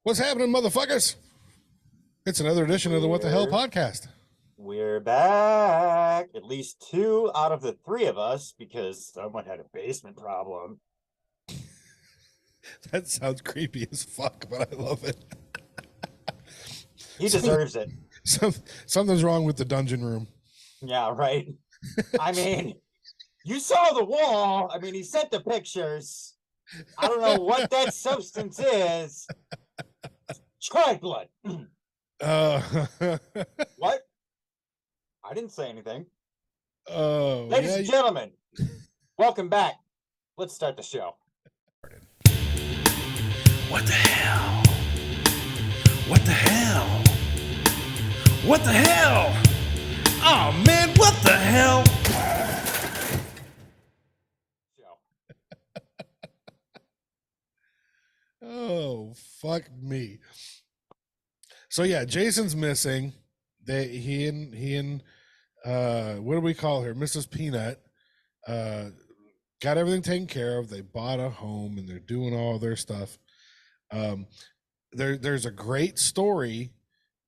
What's happening, motherfuckers? It's another edition of the What the Hell podcast. We're back. At least 2 out of the 3 of us, because someone had a basement problem. That sounds creepy as fuck, but I love it. He deserves it. Something's wrong with the dungeon room. Yeah, right. I mean, you saw the wall. I mean, he sent the pictures. I don't know what that substance is. Tribe blood. What? I didn't say anything. Ladies and gentlemen, welcome back. Let's start the show. What the hell? What the hell? What the hell? Oh man, what the hell? Oh, fuck me. So yeah, Jason's missing. He and what do we call her? Mrs. Peanut got everything taken care of. They bought a home and they're doing all their stuff. There's a great story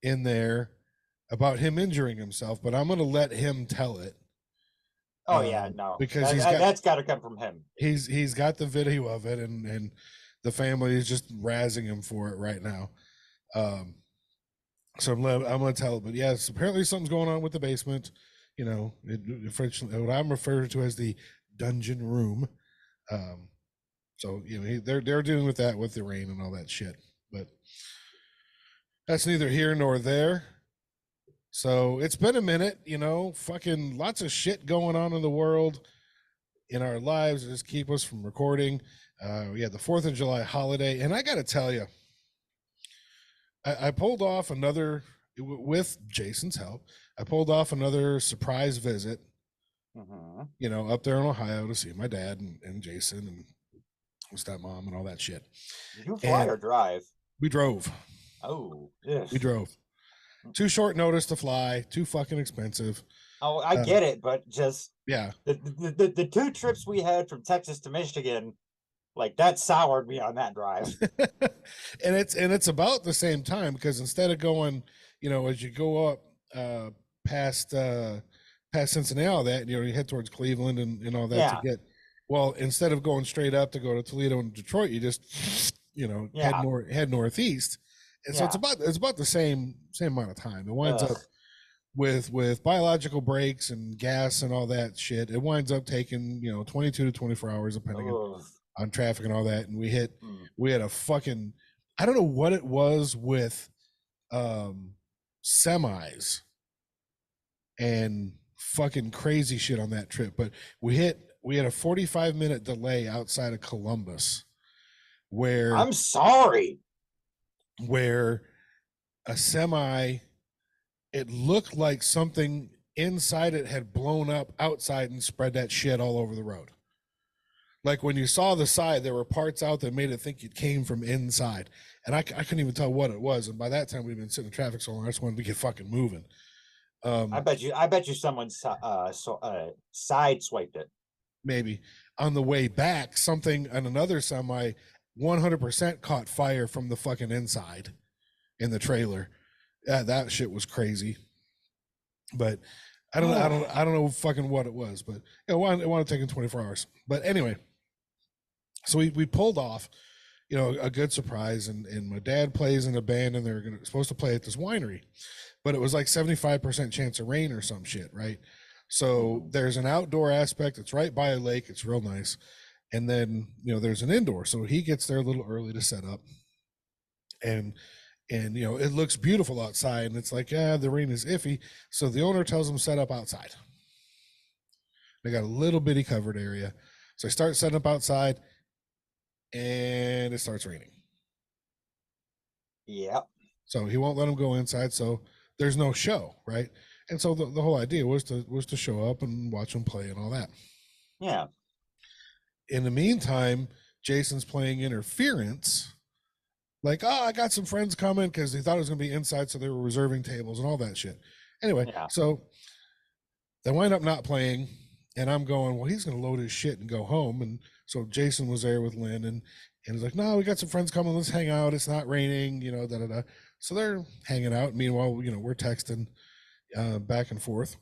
in there about him injuring himself, but I'm going to let him tell it. Oh yeah, no, because that's got to come from him. He's got the video of it, and the family is just razzing him for it right now. So I'm going to tell it, but yes, apparently something's going on with the basement. You know, what I'm referring to as the dungeon room. So you know they're dealing with that with the rain and all that shit, but that's neither here nor there. So it's been a minute, you know, fucking lots of shit going on in the world, in our lives that just keep us from recording. We had the 4th of July holiday, and I got to tell you, I pulled off another, with Jason's help, I pulled off another surprise visit, you know, up there in Ohio to see my dad and Jason and stepmom and all that shit. Did you fly or drive? We drove. Oh, yes. We drove. Too short notice to fly, too fucking expensive. Oh, I get it, but just yeah, the 2 trips we had from Texas to Michigan, like that soured me on that drive. and it's about the same time, because instead of going, you know, as you go up past Cincinnati, all that, you know, you head towards Cleveland and all that to get. Well, instead of going straight up to go to Toledo and Detroit, you just, you know, head northeast. And so it's about the same amount of time. It winds up with biological breaks and gas and all that shit. It winds up taking, you know, 22 to 24 hours depending on traffic and all that. And we had a fucking, I don't know what it was with semis and fucking crazy shit on that trip, but we had a 45-minute delay outside of Columbus where I'm sorry. Where a semi, it looked like something inside it had blown up outside and spread that shit all over the road. Like when you saw the side, there were parts out that made it think it came from inside. And I couldn't even tell what it was. And by that time, we'd been sitting in traffic so long, I just wanted to get fucking moving. I bet you someone sideswiped it. Maybe. On the way back, something on another semi 100% caught fire from the fucking inside in the trailer. Yeah, that shit was crazy. But I don't know fucking what it was, but it wound up taking 24 hours. But anyway, so we pulled off, you know, a good surprise, and my dad plays in a band, and they're supposed to play at this winery, but it was like 75% chance of rain or some shit, right? So there's an outdoor aspect. It's right by a lake. It's real nice. And then, you know, there's an indoor. So he gets there a little early to set up. And you know, it looks beautiful outside. And it's like, the rain is iffy. So the owner tells him set up outside. They got a little bitty covered area. So I start setting up outside, and it starts raining. Yeah. So he won't let him go inside. So there's no show, right? And so the whole idea was to show up and watch him play and all that. Yeah. In the meantime, Jason's playing interference. Like, I got some friends coming, because they thought it was going to be inside, so they were reserving tables and all that shit. Anyway, so they wind up not playing, and I'm going, well, he's going to load his shit and go home. And so Jason was there with Lynn, And he's like, no, we got some friends coming. Let's hang out. It's not raining, you know, da da da. So they're hanging out. Meanwhile, you know, we're texting back and forth.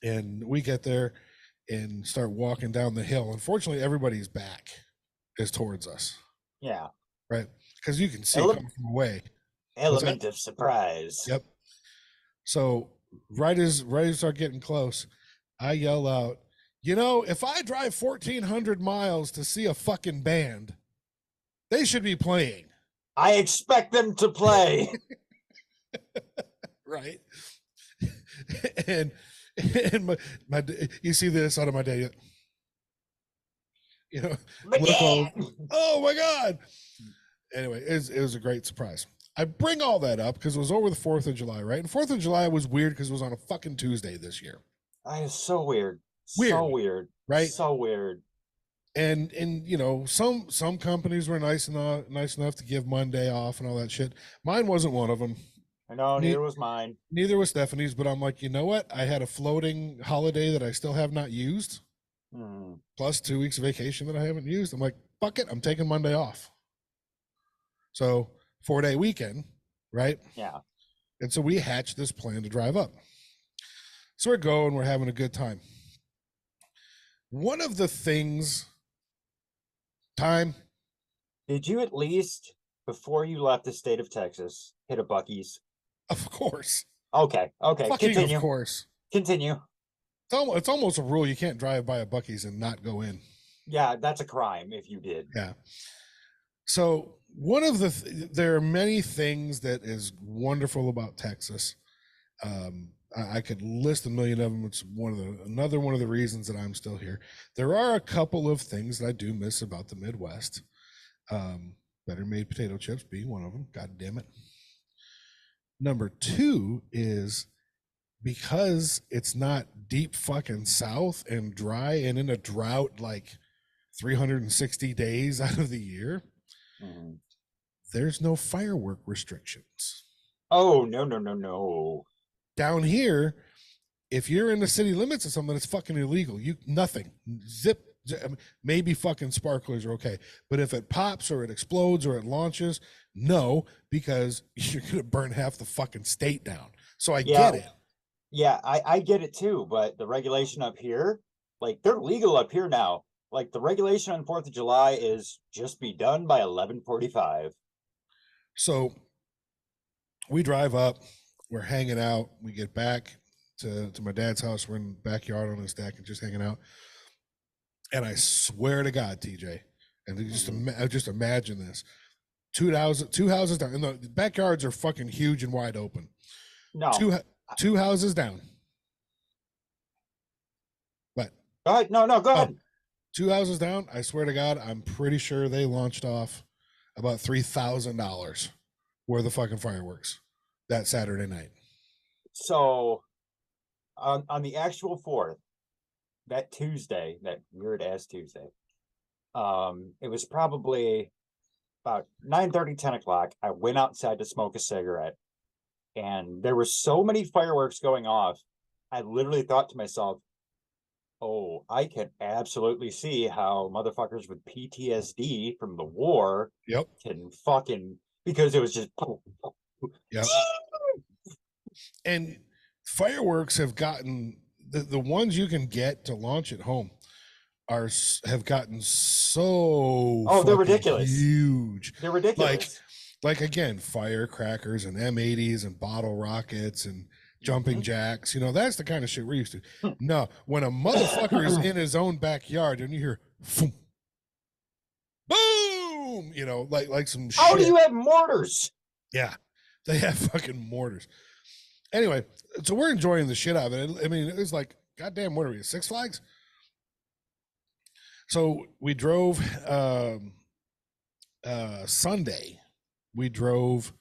And we get there and start walking down the hill. Unfortunately, everybody's back is towards us, Yeah. right? Because you can see Ele- coming from away. Element of surprise. Yep. So right as we start getting close, I yell out, you know, if I drive 1,400 miles to see a fucking band, they should be playing. I expect them to play. Right. and my you see this out of my day, you know, look over, oh my God. Anyway, it was a great surprise. I bring all that up because it was over the 4th of July, right? And 4th of July was weird because it was on a fucking Tuesday this year. That is so weird. Weird, So weird. right? So weird. And you know, some companies were nice enough to give Monday off and all that shit. Mine wasn't one of them. I know, neither was mine. Neither was Stephanie's, but I'm like, you know what? I had a floating holiday that I still have not used, plus 2 weeks of vacation that I haven't used. I'm like, fuck it, I'm taking Monday off. So 4-day weekend, right? Yeah. And so we hatched this plan to drive up. So we're going, we're having a good time. One of the things, did you at least, before you left the state of Texas, hit a Buc-ee's? Of course. Okay. Fucking Continue. Of course. Continue. It's almost a rule. You can't drive by a Buc-ee's and not go in. Yeah, that's a crime if you did. Yeah. So one of there are many things that is wonderful about Texas. I could list a million of them. It's another one of the reasons that I'm still here. There are a couple of things that I do miss about the Midwest. Better made potato chips being one of them. God damn it. Number 2 is because it's not deep fucking south and dry and in a drought like 360 days out of the year. There's no firework restrictions. Oh, no. Down here, if you're in the city limits of something, it's fucking illegal. Nothing. Zip. Maybe fucking sparklers are okay. But if it pops or it explodes or it launches, no, because you're going to burn half the fucking state down. So I get it. Yeah, I get it too. But the regulation up here, like they're legal up here now. Like the regulation on 4th of July is just be done by 11:45. So we drive up, we're hanging out, we get back to my dad's house, we're in the backyard on his deck and just hanging out. And I swear to God, TJ, and just imagine this: two houses down, and the backyards are fucking huge and wide open. No, two houses down. What? Go ahead. No, go ahead. 2 houses down. I swear to God, I'm pretty sure they launched off about $3,000 worth of fucking fireworks that Saturday night. So, on the actual 4th, that Tuesday, that weird ass Tuesday, it was probably about 9:30, 10 o'clock. I went outside to smoke a cigarette, and there were so many fireworks going off. I literally thought to myself, oh, I can absolutely see how motherfuckers with PTSD from the war can fucking, because it was just. Yep. And fireworks have gotten, the ones you can get to launch at home have gotten so they're ridiculous, huge. They're ridiculous. Like again, firecrackers and M80s and bottle rockets and jumping jacks, you know, that's the kind of shit we're used to. No, when a motherfucker is in his own backyard and you hear boom, boom, you know, like some How shit. do you have mortars? Yeah, they have fucking mortars. Anyway, so we're enjoying the shit out of it. I mean, it was like, goddamn, what are we, Six Flags? So we drove Sunday. We drove,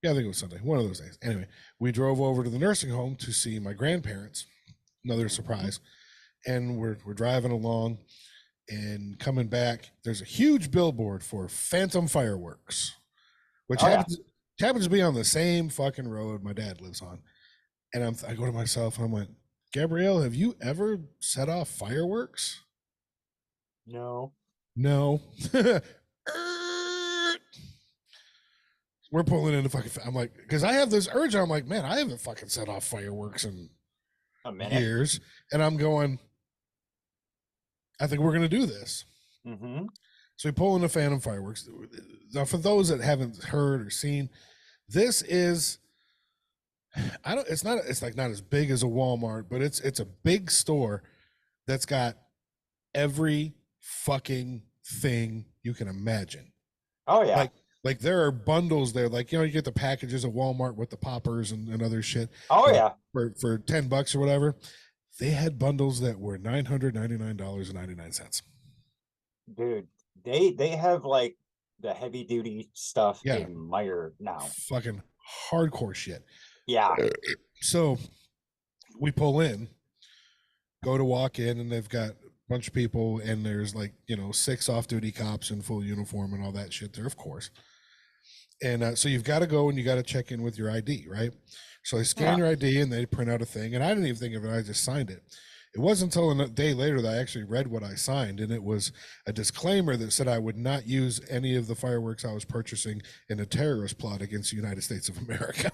I think it was Sunday, one of those days. Anyway, we drove over to the nursing home to see my grandparents, another surprise. And we're driving along and coming back. There's a huge billboard for Phantom Fireworks, which happens to be on the same fucking road my dad lives on. And I go to myself and I'm like, Gabrielle, have you ever set off fireworks? No. No. We're pulling into fucking. I'm like, because I have this urge. I'm like, man, I haven't fucking set off fireworks in A minute. years, and I'm going. I think we're gonna do this. Mm-hmm. So we pull in the Phantom fireworks. Now, for those that haven't heard or seen, this is. I don't. It's not. It's like not as big as a Walmart, but it's a big store that's got every fucking thing you can imagine. Oh yeah. Like there are bundles there, like you get the packages at Walmart with the poppers and other shit. Oh yeah. For $10 or whatever. They had bundles that were $999.99. Dude, they have like the heavy duty stuff Yeah. in Meyer now. Fucking hardcore shit. Yeah. So we pull in, go to walk in, and they've got a bunch of people, and there's like 6 off-duty cops in full uniform and all that shit there, of course. And so you've got to go and you got to check in with your ID, right? So they scan your ID and they print out a thing, and I didn't even think of it. I just signed it. It wasn't until a day later that I actually read what I signed, and it was a disclaimer that said I would not use any of the fireworks I was purchasing in a terrorist plot against the United States of America.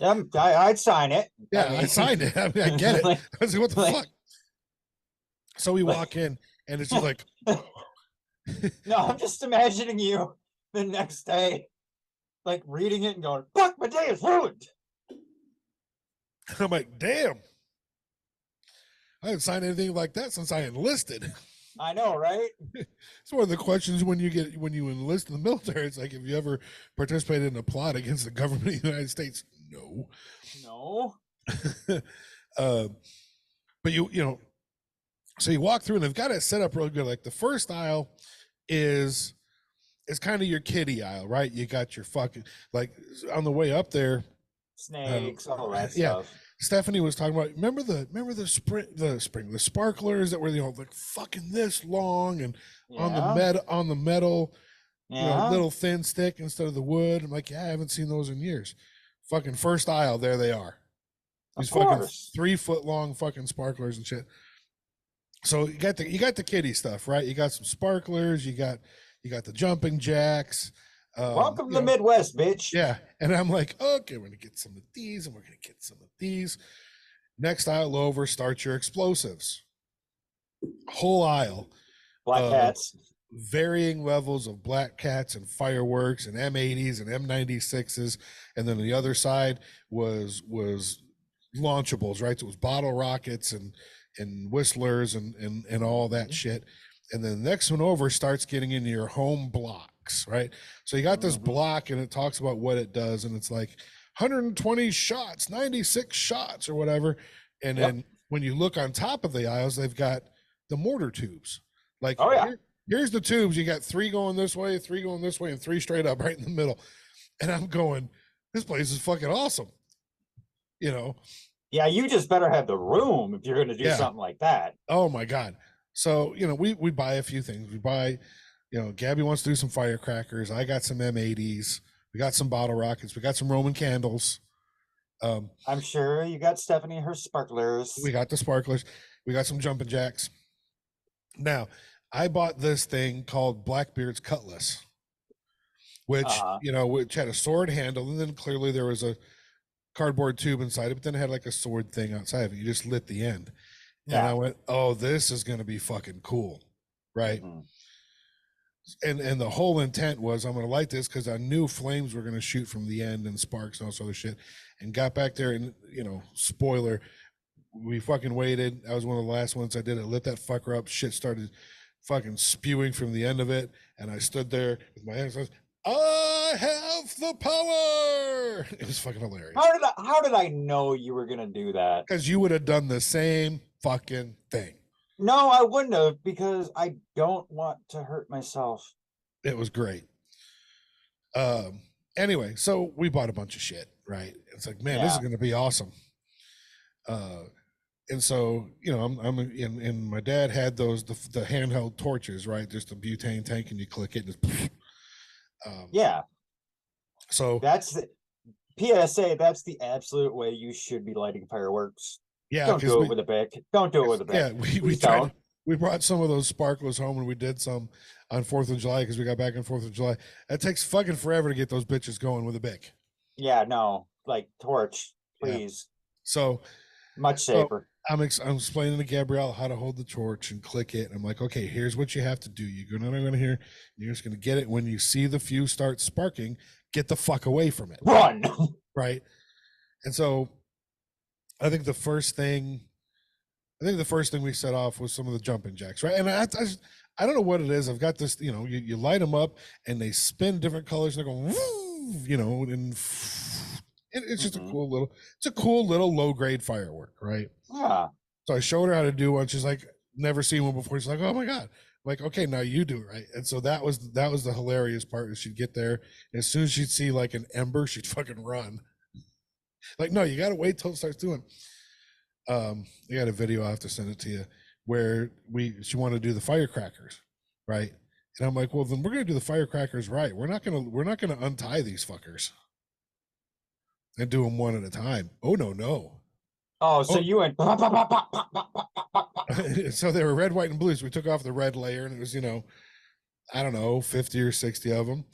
I'd sign it. Yeah, I signed it. I mean, I get it. I was like, what the fuck? So we walk in, and it's just like, no, I'm just imagining you the next day, like reading it and going, "Fuck, my day is ruined." I'm like, damn. I haven't signed anything like that since I enlisted. I know, right? It's one of the questions when you enlist in the military. It's like, have you ever participated in a plot against the government of the United States? No. No. But so you walk through and they've got it set up real good. Like the first aisle is kind of your kiddie aisle, right? You got your fucking, like on the way up there, snakes, all that yeah. stuff. Stephanie was talking about, remember the sparklers that were like fucking this long and on the metal, little thin stick instead of the wood. I'm like, yeah, I haven't seen those in years. Fucking first aisle, there they are. These fucking 3 foot long fucking sparklers and shit. So you got the kiddie stuff, right? You got some sparklers, you got the jumping jacks. Welcome to the Midwest, bitch. Yeah. And I'm like, okay, we're gonna get some of these, and we're gonna get some of these. Next aisle over, start your explosives. Whole aisle. Black cats. Varying levels of black cats and fireworks and M80s and M96s. And then the other side was launchables, right? So it was bottle rockets and whistlers and all that shit. And then the next one over starts getting into your home blocks, right? So you got this block and it talks about what it does, and it's like 120 shots, 96 shots or whatever. And then when you look on top of the aisles, they've got the mortar tubes. Like, here's the tubes. You got 3 going this way, 3 going this way, and 3 straight up right in the middle. And I'm going, this place is fucking awesome. Yeah, you just better have the room if you're going to do something like that. Oh my God. So, we buy a few things. We buy, Gabby wants to do some firecrackers. I got some M80s. We got some bottle rockets. We got some Roman candles. I'm sure you got Stephanie her sparklers. We got the sparklers. We got some jumping jacks. Now, I bought this thing called Blackbeard's Cutlass, which, which had a sword handle, and then clearly there was a cardboard tube inside it, but then it had like a sword thing outside of it. You just lit the end. And I went, oh, this is going to be fucking cool. Right. And the whole intent was, I'm going to light this because I knew flames were going to shoot from the end and sparks and all this other shit, and got back there and, spoiler, we fucking waited. That was one of the last ones I did. I lit that fucker up. Shit started fucking spewing from the end of it. And I stood there with my hands. I have the power. It was fucking hilarious. How did I know you were going to do that? Because you would have done the same fucking thing. No, I wouldn't have, because I don't want to hurt myself. It was great. Anyway, so we bought a bunch of shit, right? It's like, man, this is going to be awesome. And so, I'm and my dad had those, the handheld torches, right? Just a butane tank, and you click it and it's, so that's the PSA. That's the absolute way you should be lighting fireworks. Yeah, don't do it with a bic. Don't do it with a bic. Yeah, we tried. We brought some of those sparklers home and we did some on 4th of July because we got back on 4th of July. It takes fucking forever to get those bitches going with a Bic. Yeah, no, like torch, Yeah. please. So, Much so safer. I'm explaining to Gabrielle how to hold the torch and click it. And I'm like, okay, here's what you have to do. You're going to here. You're just going to get it when you see the fuse start sparking. Get the fuck away from it. Run. Right. And so, I think the first thing we set off was some of the jumping jacks, right? And I don't know what it is. I've got this, you light them up and they spin different colors and they're going, woo, and it's just a cool little low grade firework, right? Yeah. So I showed her how to do one. She's like, never seen one before. She's like, oh my God. I'm like, okay, now you do it, right? And so that was the hilarious part is she'd get there. And as soon as she'd see like an ember, she'd fucking run. Like, no, you got to wait till it starts doing. I got a video. I have to send it to you where she wanted to do the firecrackers, right? And I'm like, well, then we're gonna do the firecrackers right. We're not gonna untie these fuckers and do them one at a time. Oh no. Oh, so you went. So they were red, white, and blue. So we took off the red layer, and it was I don't know, 50 or 60 of them.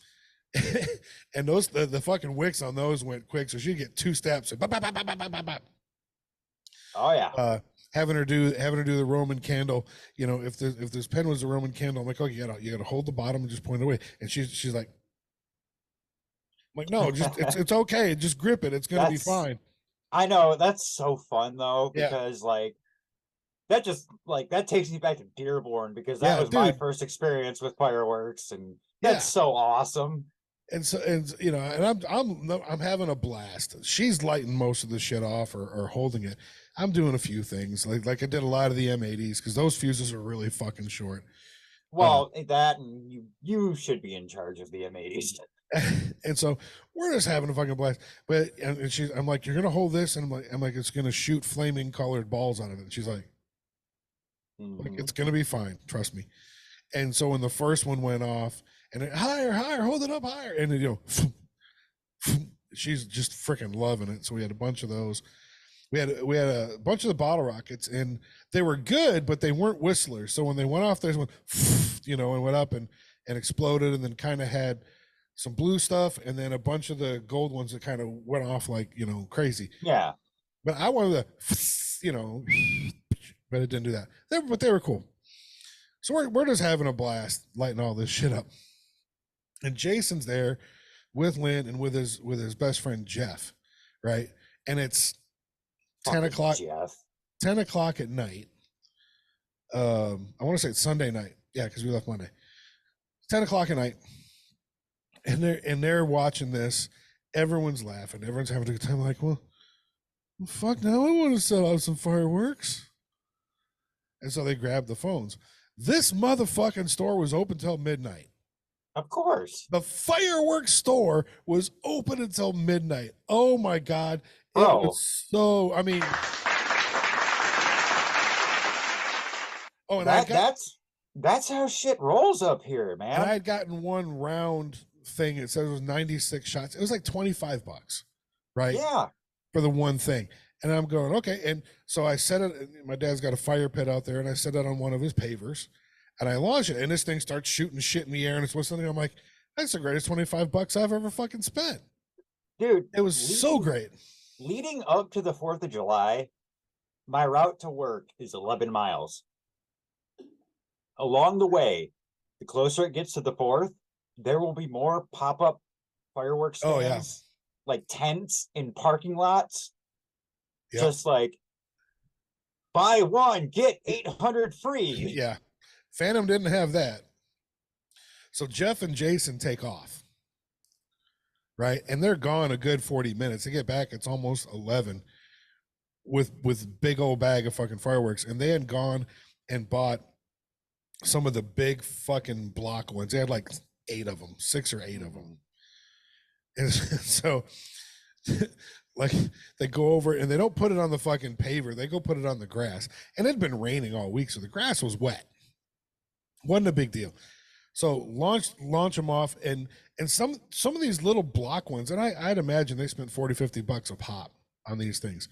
And those the fucking wicks on those went quick, so she'd get 2 steps. And Oh yeah. Having her do the Roman candle, if this pen was a Roman candle, I'm like, oh, you gotta hold the bottom and just point it away. And she's like, I'm like, no, just it's okay, just grip it, it's gonna be fine. I know, that's so fun though, Yeah. because that takes me back to Dearborn, because that was my first experience with fireworks, and that's so awesome. And so, and I'm having a blast. She's lighting most of the shit off or holding it. I'm doing a few things like I did a lot of the M80s because those fuses are really fucking short. Well, that and you should be in charge of the M80s. And so we're just having a fucking blast. But I'm like, you're gonna hold this, and I'm like, it's gonna shoot flaming colored balls out of it. And she's like, it's gonna be fine, trust me. And so when the first one went off, and it, higher, hold it up higher, and then she's just freaking loving it. So we had a bunch of those. We had a bunch of the bottle rockets, and they were good, but they weren't whistlers. So when they went off, there's one, and went up and exploded, and then kind of had some blue stuff, and then a bunch of the gold ones that kind of went off like crazy. Yeah. But I wanted but it didn't do that. But they were cool. So we're just having a blast lighting all this shit up. And Jason's there with Lynn and with his best friend Jeff, right? And it's 10 o'clock. Jeff. 10 o'clock at night. I want to say it's Sunday night. Yeah, because we left Monday. 10 o'clock at night. And they're watching this. Everyone's laughing. Everyone's having a good time. Like, well, fuck, now I want to sell out some fireworks. And so they grabbed the phones. This motherfucking store was open till midnight. Of course. The fireworks store was open until midnight. Oh my God. It was so, I mean. Oh, and that's how shit rolls up here, man. And I had gotten one round thing. It said it was 96 shots. It was like $25, right? Yeah. For the one thing. And I'm going, okay. And so I set it, my dad's got a fire pit out there, and I set it on one of his pavers, and I launch it, and this thing starts shooting shit in the air, and it's something. I'm like, that's the greatest $25 I've ever fucking spent. Dude. It was so great. Leading up to the 4th of July, my route to work is 11 miles. Along the way, the closer it gets to the 4th, there will be more pop-up fireworks stands, oh, yeah. like tents in parking lots. Yep. Just like, buy one, get 800 free. Yeah. Phantom didn't have that. So Jeff and Jason take off. Right? And they're gone a good 40 minutes. They get back, it's almost 11 with big old bag of fucking fireworks. And they had gone and bought some of the big fucking block ones. They had like 8 of them, 6 or 8 of them. And so like they go over and they don't put it on the fucking paver. They go put it on the grass. And it had been raining all week, so the grass was wet. Wasn't a big deal. So launch them off, and some of these little block ones, and I'd imagine they spent $40-$50 a pop on these things.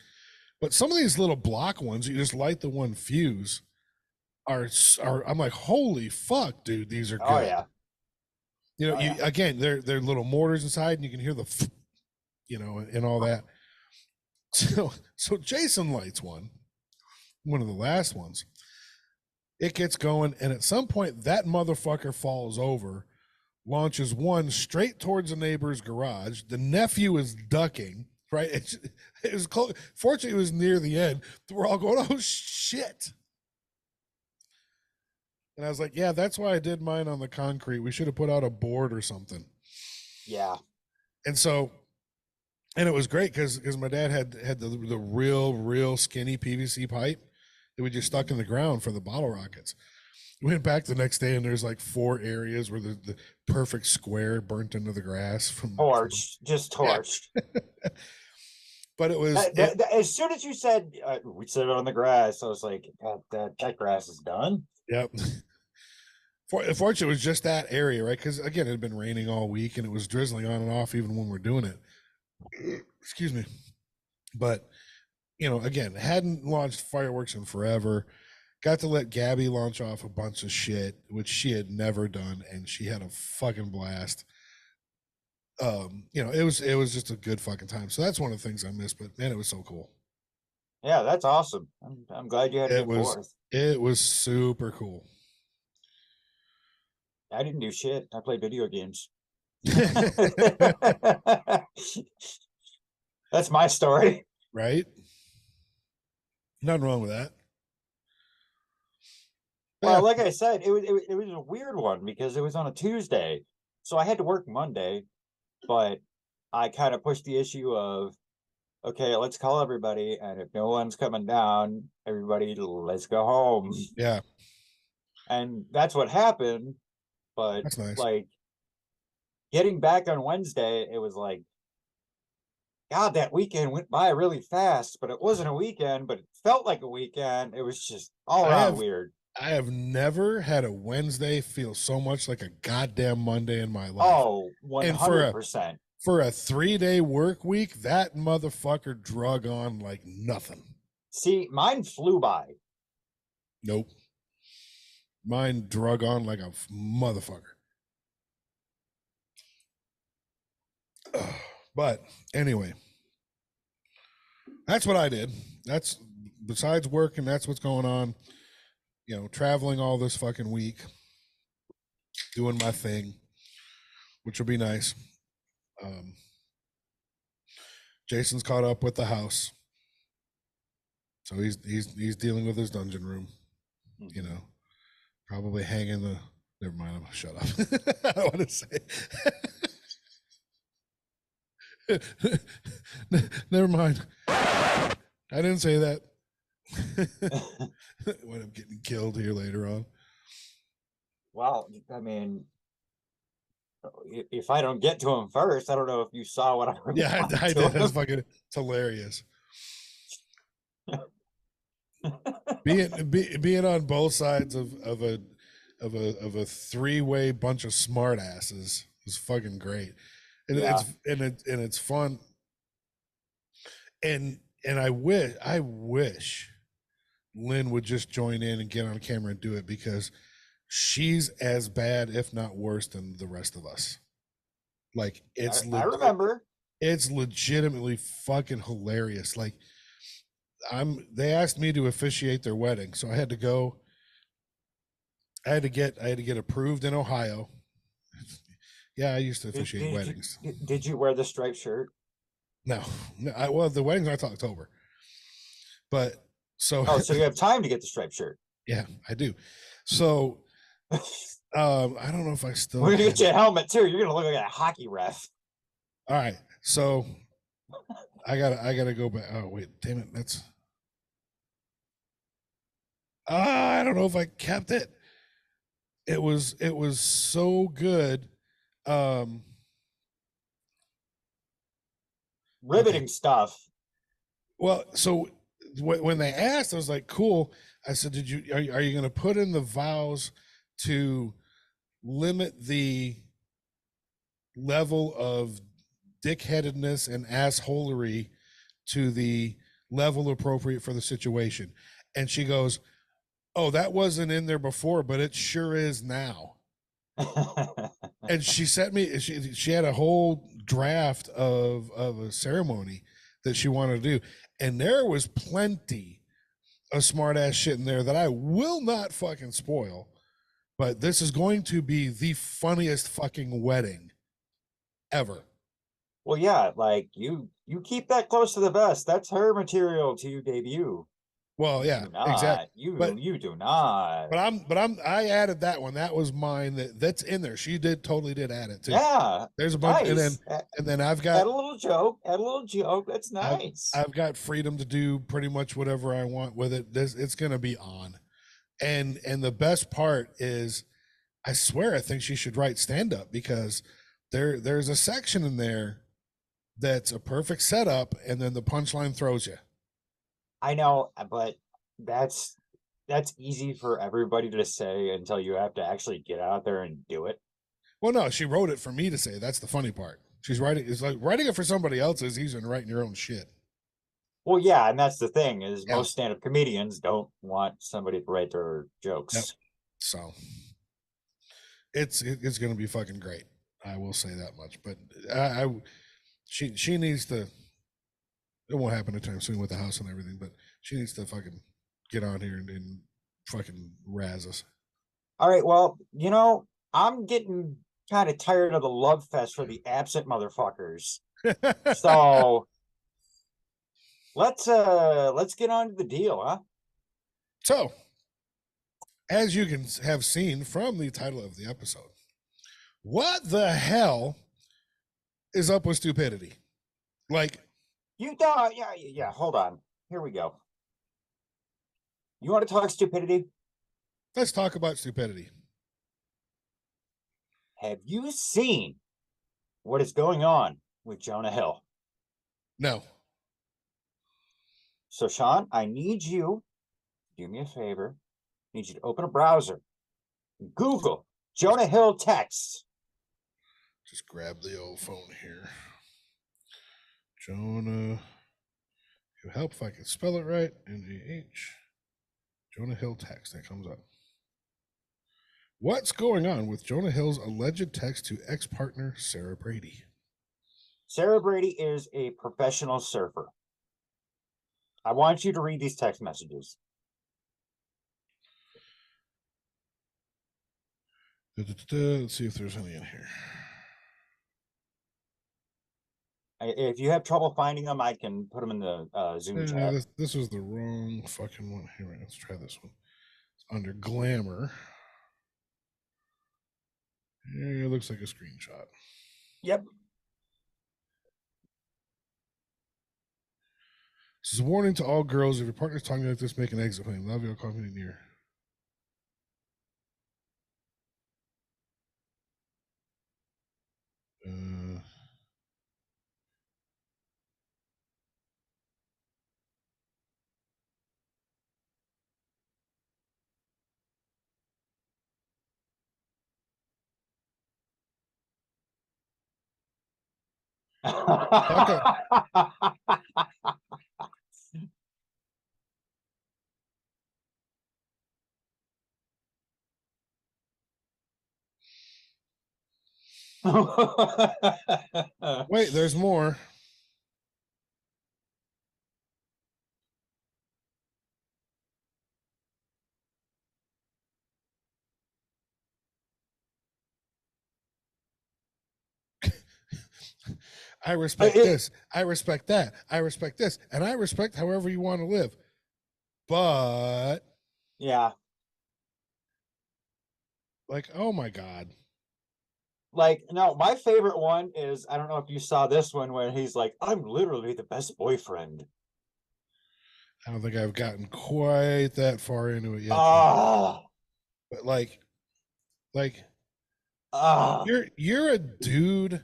But some of these little block ones, you just light the one fuse, are I'm like, holy fuck, dude, these are good. Oh yeah. You know, Oh, you yeah. again, they're little mortars inside, and you can hear the, you know, and all that. So Jason lights one of the last ones. It gets going, and at some point, that motherfucker falls over, launches one straight towards the neighbor's garage. The nephew is ducking. Right, it was close. Fortunately, it was near the end. We're all going, "Oh shit!" And I was like, "Yeah, that's why I did mine on the concrete. We should have put out a board or something." Yeah. And so, and it was great because my dad had the real skinny PVC pipe that we just stuck in the ground for the bottle rockets. We went back the next day, and there's like 4 areas where the perfect square burnt into the grass from Just torched. But it was as soon as you said we sit on the grass, I was like, that grass is done. Yep. Fortunately, it was just that area, right? Because again, it had been raining all week, and it was drizzling on and off even when we're doing it. Excuse me. But you know, again, hadn't launched fireworks in forever. Got to let Gabby launch off a bunch of shit, which she had never done, and she had a fucking blast. You know, it was just a good fucking time. So that's one of the things I missed, but man, it was so cool. Yeah, that's awesome. I'm glad you had a good Fourth. It was super cool. I didn't do shit. I played video games. That's my story. Right? Nothing wrong with that. Well, like I said, it was a weird one because it was on a Tuesday. So I had to work Monday, but I kind of pushed the issue of, okay, let's call everybody, and if no one's coming down, everybody, let's go home. Yeah. And that's what happened. But that's nice. Like getting back on Wednesday, it was like, God, that weekend went by really fast, but it wasn't a weekend, but it felt like a weekend. It was just all around weird. I have never had a Wednesday feel so much like a goddamn Monday in my life. Oh, 100%. For a 3-day work week, that motherfucker drug on like nothing. See, mine flew by. Nope. Mine drug on like a motherfucker. But anyway, that's what I did. That's besides work, and that's what's going on. You know, traveling all this fucking week, doing my thing, which will be nice. Jason's caught up with the house, so he's dealing with his dungeon room. You know, probably hanging the. Never mind. I'm gonna shut up. I don't want to say. Never mind. I didn't say that. When I'm getting killed here later on. Well, I mean, if I don't get to him first, I don't know if you saw what I. Yeah, I did. That's fucking. It's hilarious. being on both sides of a 3-way bunch of smart asses is fucking great, and it's fun. And I wish Lynn would just join in and get on camera and do it, because she's as bad, if not worse, than the rest of us. Like I remember. It's legitimately fucking hilarious. Like they asked me to officiate their wedding, so I had to go. I had to get approved in Ohio. Yeah, I used to officiate weddings. Did you wear the striped shirt? No. Well, the wedding's not till October. But so. Oh, so you have time to get the striped shirt. Yeah, I do. So, I don't know if I still. We're gonna get you a helmet too. You're gonna look like a hockey ref. All right, so I gotta go back. Oh wait, damn it, that's. I don't know if I kept it. It was so good. Riveting stuff. Well, so when they asked, I was like, cool. I said, are you going to put in the vows to limit the level of dickheadedness and assholery to the level appropriate for the situation? And she goes, Oh, that wasn't in there before, but it sure is now. And she sent me, she had a whole draft of a ceremony that she wanted to do. And there was plenty of smart ass shit in there that I will not fucking spoil. But this is going to be the funniest fucking wedding ever. Well, yeah, like you keep that close to the vest. That's her material to debut. Well, You yeah, do not. exactly. You you do not. I added that one. That was mine. That's in there. She totally did add it too. Yeah. There's a bunch, Nice. and then I've Add got a little joke. Add a little joke. That's nice. I've got freedom to do pretty much whatever I want with it. It's gonna be on. And the best part is, I swear I think she should write stand up, because there's a section in there that's a perfect setup, and then the punchline throws you. I know, but that's easy for everybody to say until you have to actually get out there and do it. Well, no, she wrote it for me to say. That's the funny part. She's writing. It's like writing it for somebody else is easier than writing your own shit. Well, yeah, and that's the thing is Yeah. most stand-up comedians don't want somebody to write their jokes. Yep. So it's going to be fucking great. I will say that much. But she needs to. It won't happen anytime soon with the house and everything. But she needs to fucking get on here and fucking razz us. All right, well, I'm getting kind of tired of the love fest for the absent motherfuckers. So let's get on to the deal, huh? So, as you can have seen from the title of the episode, what the hell is up with stupidity? Like, you thought, yeah. Hold on, here we go. You want to talk stupidity? let's talk about stupidity. Have you seen what is going on with Jonah Hill? No. So, Sean, I need you to do me a favor. I need you to open a browser, Google Jonah Hill text. Just grab the old phone here. Jonah, you help if I can spell it right. N-A-H. Jonah Hill text. That comes up. What's going on with Jonah Hill's alleged text to ex-partner Sarah Brady? Sarah Brady is a professional surfer. I want you to read these text messages. Let's see if there's any in here. If you have trouble finding them, I can put them in the Zoom chat. This was the wrong fucking one. Here, let's try this one. It's under glamour. It looks like a screenshot. Yep. This is a warning to all girls. If your partner's talking like this, make an exit plan. Love you, company near. Wait, there's more. I respect this. I respect that. I respect this. And I respect however you want to live. But yeah, like, oh my God. like, no, my favorite one is, I don't know if you saw this one where he's like, I'm literally the best boyfriend. I don't think I've gotten quite that far into it yet. But like you're a dude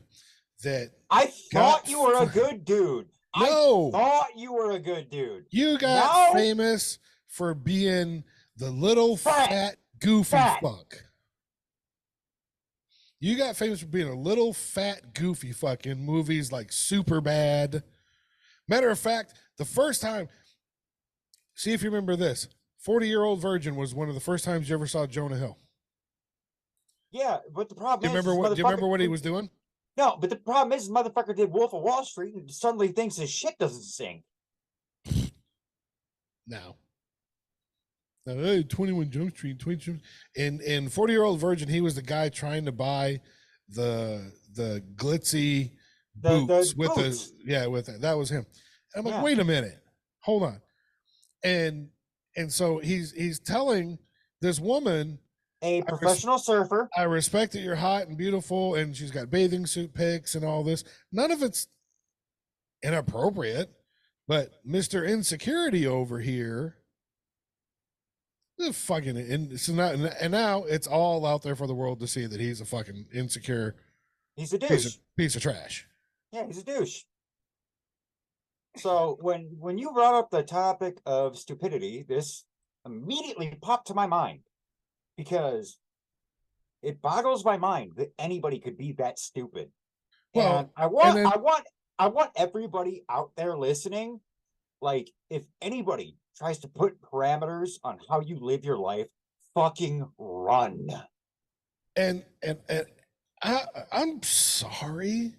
that I thought you were a good dude. No. I thought you were a good dude. You got famous for being the little fat goofy fuck. You got famous for being a little fat goofy fuck in movies like Superbad. Matter of fact, the first time, see if you remember this. 40-year-old virgin was one of the first times you ever saw Jonah Hill. Yeah, but the problem Do you is, remember this do you remember motherfucker- what he was doing? No, but the problem is, this motherfucker did Wolf of Wall Street and suddenly thinks his shit doesn't sink. No. Hey, 21 Jump Street, 20 Jump. In 40-year-old virgin, he was the guy trying to buy the glitzy boots with boots. with that was him. And I'm like, Yeah. wait a minute, hold on. And so he's telling this woman, A professional surfer. I respect that you're hot and beautiful, and she's got bathing suit pics and all this. None of it's inappropriate, but Mr. Insecurity over here, fucking, and now it's all out there for the world to see that he's a fucking insecure. He's a douche. Piece of trash. Yeah, he's a douche. So when you brought up the topic of stupidity, this immediately popped to my mind because it boggles my mind that anybody could be that stupid. Well, and I want everybody out there listening, like, if anybody tries to put parameters on how you live your life, fucking run. And I'm sorry.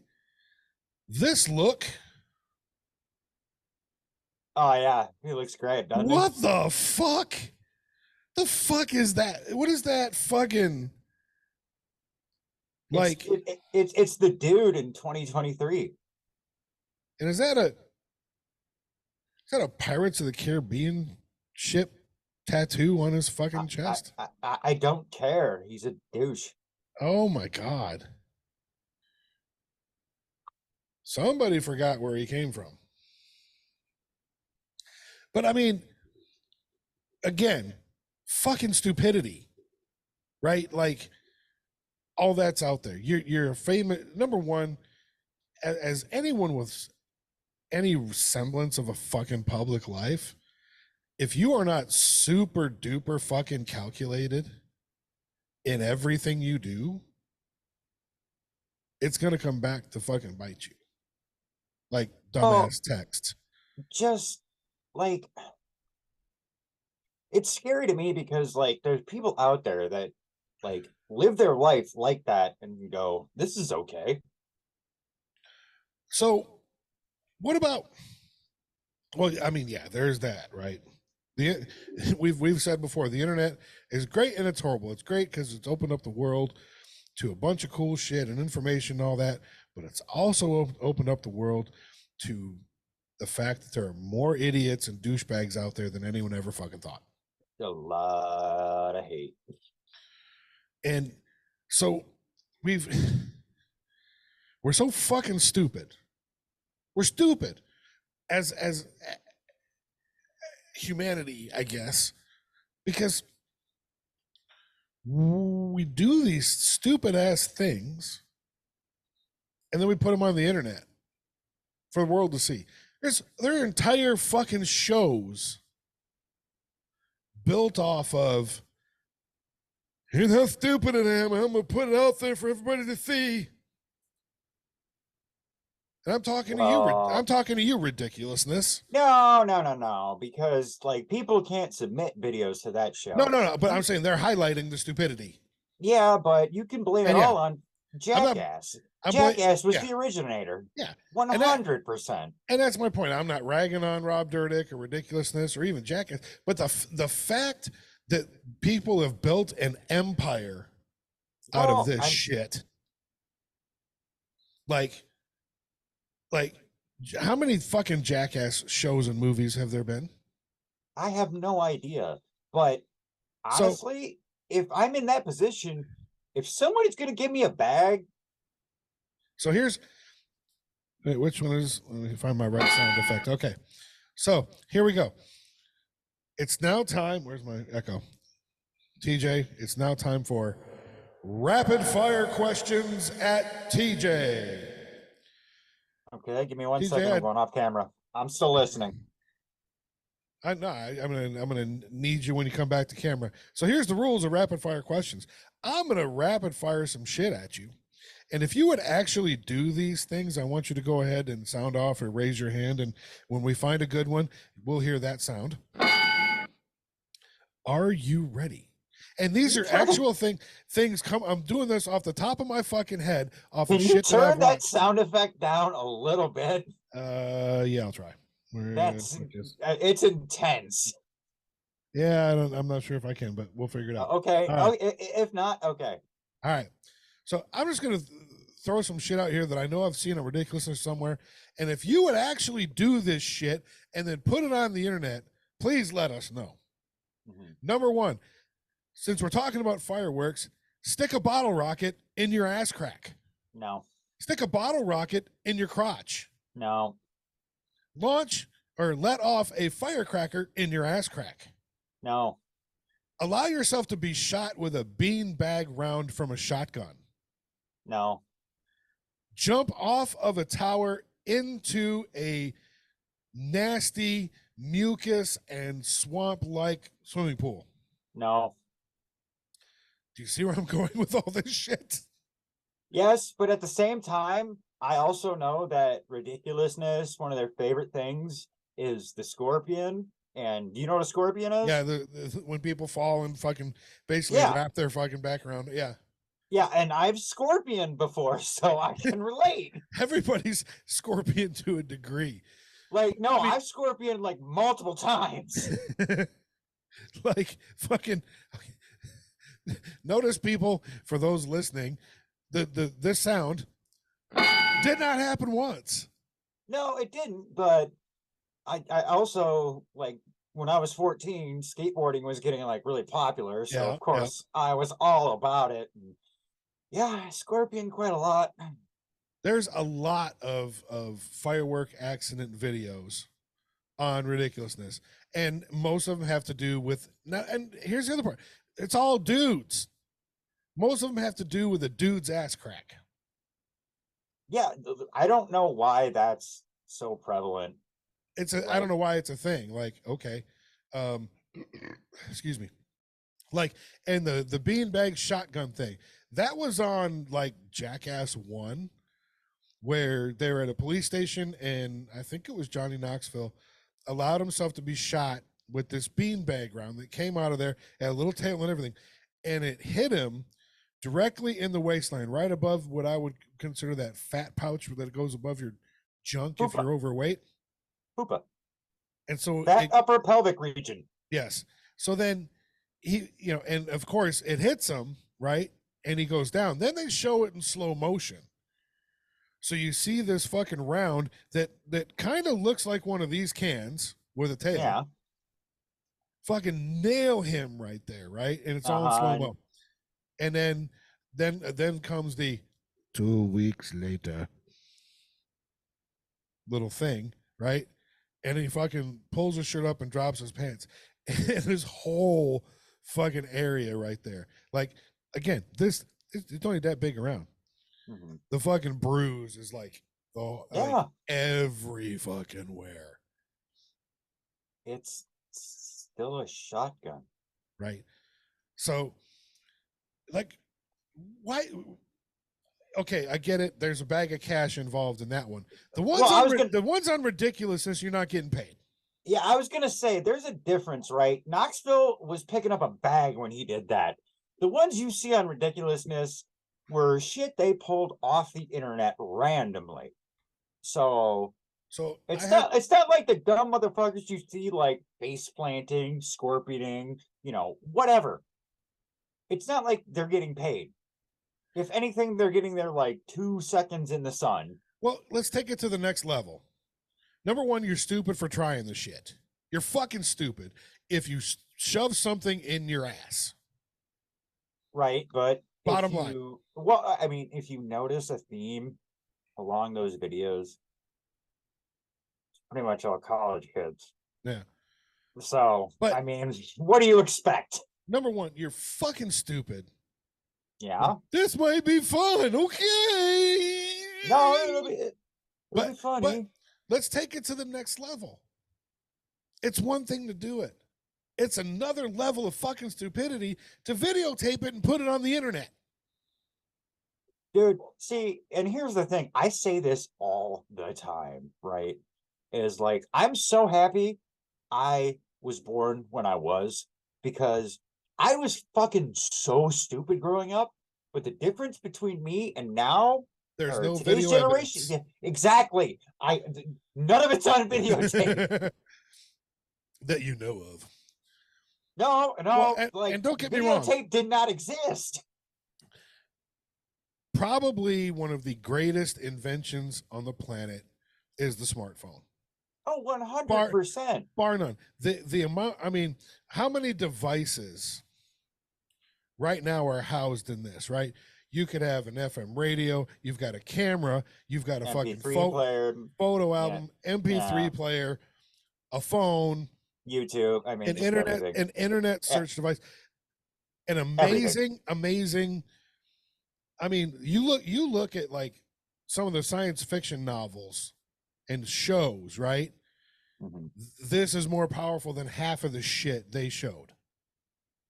This look. Oh yeah, he looks great, doesn't he? What the fuck? The fuck is that? What is that fucking like? It's the dude in 2023. And is that a Pirates of the Caribbean ship tattoo on his fucking chest? I don't care. He's a douche. Oh my god. Somebody forgot where he came from. But I mean, again, fucking stupidity, right? Like, all that's out there. You're famous. Number one, as anyone with any semblance of a fucking public life, if you are not super duper fucking calculated in everything you do, it's gonna come back to fucking bite you. Like dumbass text. Just like, it's scary to me because like there's people out there that like live their life like that and you go, this is okay. So what about, well, I mean, yeah, there's that, right? We've said before, the internet is great and it's horrible. It's great because it's opened up the world to a bunch of cool shit and information and all that, but it's also opened up the world to the fact that there are more idiots and douchebags out there than anyone ever fucking thought. A lot of hate. And so we're so fucking stupid. We're stupid as humanity, I guess, because we do these stupid ass things and then we put them on the internet for the world to see. There are entire fucking shows built off of, here's how stupid I am, I'm gonna put it out there for everybody to see. And I'm talking to you. I'm talking to you, ridiculousness. No, because like people can't submit videos to that show. No. But I'm saying they're highlighting the stupidity. Yeah, but you can blame it all on Jackass. Jackass was the originator. Yeah, 100%. And that's my point. I'm not ragging on Rob Dyrdek or ridiculousness or even Jackass, but the fact that people have built an empire out of this shit, like how many fucking Jackass shows and movies have there been? I have no idea, but honestly, if I'm in that position, if somebody's going to give me a bag. So wait, which one is, let me find my right sound effect. Okay. So here we go. It's now time. Where's my echo? TJ, it's now time for rapid fire questions at TJ. Okay, give me 1 second. I'm going off camera. I'm still listening. I'm gonna need you when you come back to camera. So here's the rules of rapid fire questions. I'm gonna rapid fire some shit at you, and if you would actually do these things, I want you to go ahead and sound off or raise your hand, and when we find a good one, we'll hear that sound. Are you ready? And these are actual things come. I'm doing this off the top of my fucking head, off Can of you shit that I've turn that watched. sound effect down a little bit? Yeah, I'll try. It's intense. Yeah, I'm not sure if I can, but we'll figure it out. Okay. All right. If not, okay. All right. So I'm just gonna throw some shit out here that I know I've seen a ridiculousness somewhere. And if you would actually do this shit and then put it on the internet, please let us know. Mhm. Number one, since we're talking about fireworks, stick a bottle rocket in your ass crack. No. Stick a bottle rocket in your crotch. No. Launch or let off a firecracker in your ass crack. No. Allow yourself to be shot with a beanbag round from a shotgun. No. Jump off of a tower into a nasty mucus and swamp-like swimming pool. No. Do you see where I'm going with all this shit? Yes, but at the same time, I also know that ridiculousness, one of their favorite things is the scorpion. And do you know what a scorpion is? Yeah, when people fall and fucking basically wrap their fucking back around it. Yeah. Yeah, and I've scorpion before, so I can relate. Everybody's scorpion to a degree. Like, no, I've scorpion like multiple times. Like fucking notice, people, for those listening, this sound did not happen once. No, it didn't, but I also, like, when I was 14, skateboarding was getting like really popular, so of course I was all about it. And yeah, I scorpion quite a lot. There's a lot of firework accident videos on ridiculousness, and most of them have to do with now. And here's the other part: it's all dudes. Most of them have to do with a dude's ass crack. Yeah, I don't know why that's so prevalent. I don't know why it's a thing. Like, okay, excuse me. Like, and the beanbag shotgun thing, that was on like Jackass 1, where they were at a police station, and I think it was Johnny Knoxville allowed himself to be shot with this beanbag round that came out of there, had a little tail and everything, and it hit him directly in the waistline, right above what I would consider that fat pouch that goes above your junk if you're overweight. Poopa. And so that upper pelvic region. Yes. So then he, and of course it hits him, right? And he goes down. Then they show it in slow motion. So you see this fucking round that kind of looks like one of these cans with a tail. Yeah. Fucking nail him right there, right? And it's all in slow mo. And then comes the 2 weeks later little thing, right? And he fucking pulls his shirt up and drops his pants. And this whole fucking area right there. Like, again, it's only that big around. Mm-hmm. The fucking bruise is like, like every fucking where. It's still a shotgun. Right. So, like, why? Okay, I get it. There's a bag of cash involved in that one. The ones on ridiculousness, you're not getting paid. Yeah, I was gonna say there's a difference, right? Knoxville was picking up a bag when he did that. The ones you see on ridiculousness were shit they pulled off the internet randomly. So it's not like the dumb motherfuckers you see like face planting, scorpioning, whatever. It's not like they're getting paid. If anything, they're getting their like 2 seconds in the sun. Well, let's take it to the next level. Number one, you're stupid for trying the shit. You're fucking stupid if you shove something in your ass. Right, but bottom line. Well, I mean, if you notice a theme along those videos, it's pretty much all college kids. Yeah. So, but, I mean, what do you expect? Number one, you're fucking stupid. Yeah. This might be fun. Okay. No, it'll be funny. But let's take it to the next level. It's one thing to do it. It's another level of fucking stupidity to videotape it and put it on the internet. Dude, see, and here's the thing. I say this all the time, right? Is like, I'm so happy I was born when I was, because I was fucking so stupid growing up. But the difference between me and now, There's or no today's video generation, evidence. exactly. None of it's on videotape. That you know of. No, Well, like and don't get me wrong. videotape did not exist. Probably one of the greatest inventions on the planet is the smartphone. Oh, 100%. Bar none. The amount, I mean, how many devices right now are housed in this, right? You could have an FM radio, you've got a camera, you've got a fucking MP3 player, photo album, MP3 yeah. player, a phone, YouTube. I mean, just everything. an internet search device, an Everything. amazing. I mean, you look at like some of the science fiction novels and shows, right? Mhm. This is more powerful than half of the shit they showed,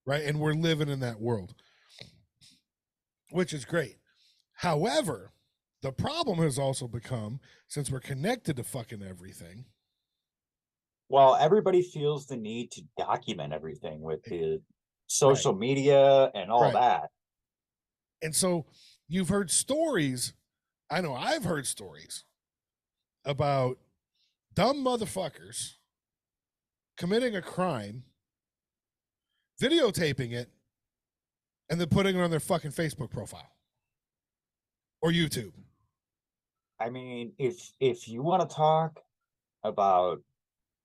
right? And we're living in that world, which is great. However, the problem has also become, since we're connected to fucking everything. Well, everybody feels the need to document everything with the social media and all that. And so you've heard stories. I know I've heard stories about dumb motherfuckers committing a crime, videotaping it, and then putting it on their fucking Facebook profile or YouTube. I mean, if you want to talk about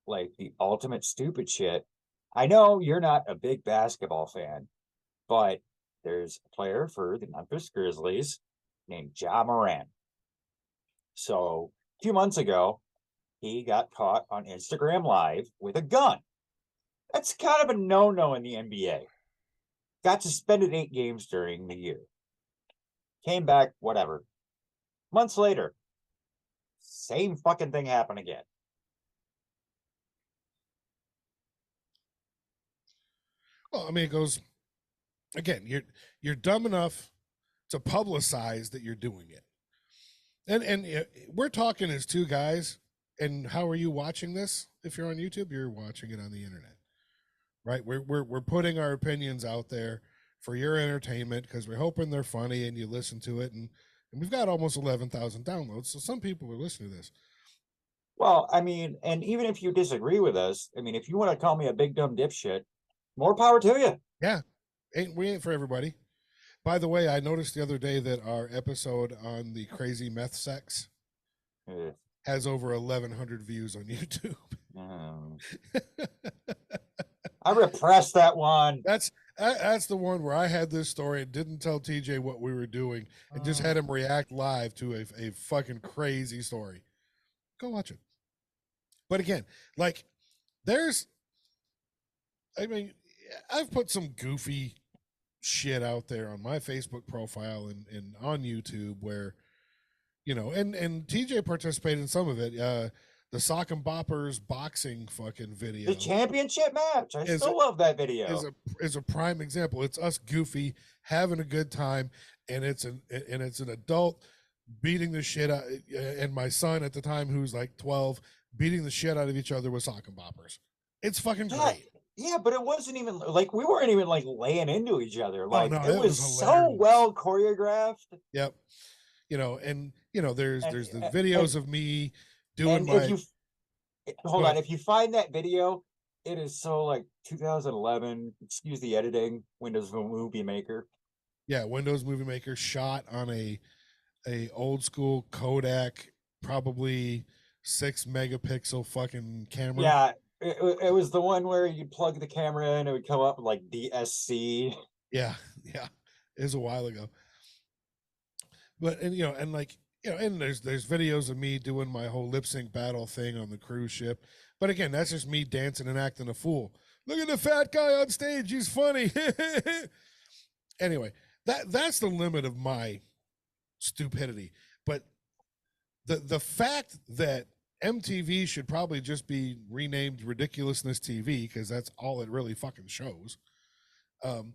like the ultimate stupid shit, I know you're not a big basketball fan, but there's a player for the Memphis Grizzlies named Ja Morant. So a few months ago, he got caught on Instagram Live with a gun. That's kind of a no-no in the NBA. Got suspended 8 games during the year. Came back, whatever. Months later, same fucking thing happened again. Well, I mean, it goes again. You're dumb enough to publicize that you're doing it, and we're talking as two guys. And how are you watching this? If you're on YouTube, you're watching it on the internet, right? We're putting our opinions out there for your entertainment because we're hoping they're funny and you listen to it. And we've got almost 11,000 downloads, so some people are listening to this. Well, I mean, and even if you disagree with us, I mean, if you want to call me a big dumb dipshit, more power to you. Yeah, we ain't for everybody. By the way, I noticed the other day that our episode on the crazy meth sex has over 1,100 views on YouTube. I repressed that one. That's the one where I had this story and didn't tell TJ what we were doing and just had him react live to a fucking crazy story. Go watch it. But again, like I mean, I've put some goofy shit out there on my Facebook profile and on YouTube where, you know, and TJ participated in some of it. The Sock and Boppers boxing fucking video. The championship match. I still love that video. Is a prime example. It's us goofy having a good time, and it's an adult beating the shit out, and my son at the time, who's like 12, beating the shit out of each other with Sock and Boppers. It's fucking great. Yeah, but it wasn't even like we weren't even like laying into each other. Like no, it was so well choreographed. Yep. You know, and you know, there's the videos of me doing my. Hold on, if you find that video, it is so like 2011. Excuse the editing. Windows Movie Maker. Yeah, Windows Movie Maker shot on a old school Kodak, probably 6 megapixel fucking camera. Yeah, it was the one where you'd plug the camera in, it would come up like DSC. Yeah, it was a while ago. But and there's videos of me doing my whole lip sync battle thing on the cruise ship. But again, that's just me dancing and acting a fool. Look at the fat guy on stage, he's funny. Anyway, that's the limit of my stupidity. But the fact that MTV should probably just be renamed Ridiculousness TV, because that's all it really fucking shows. And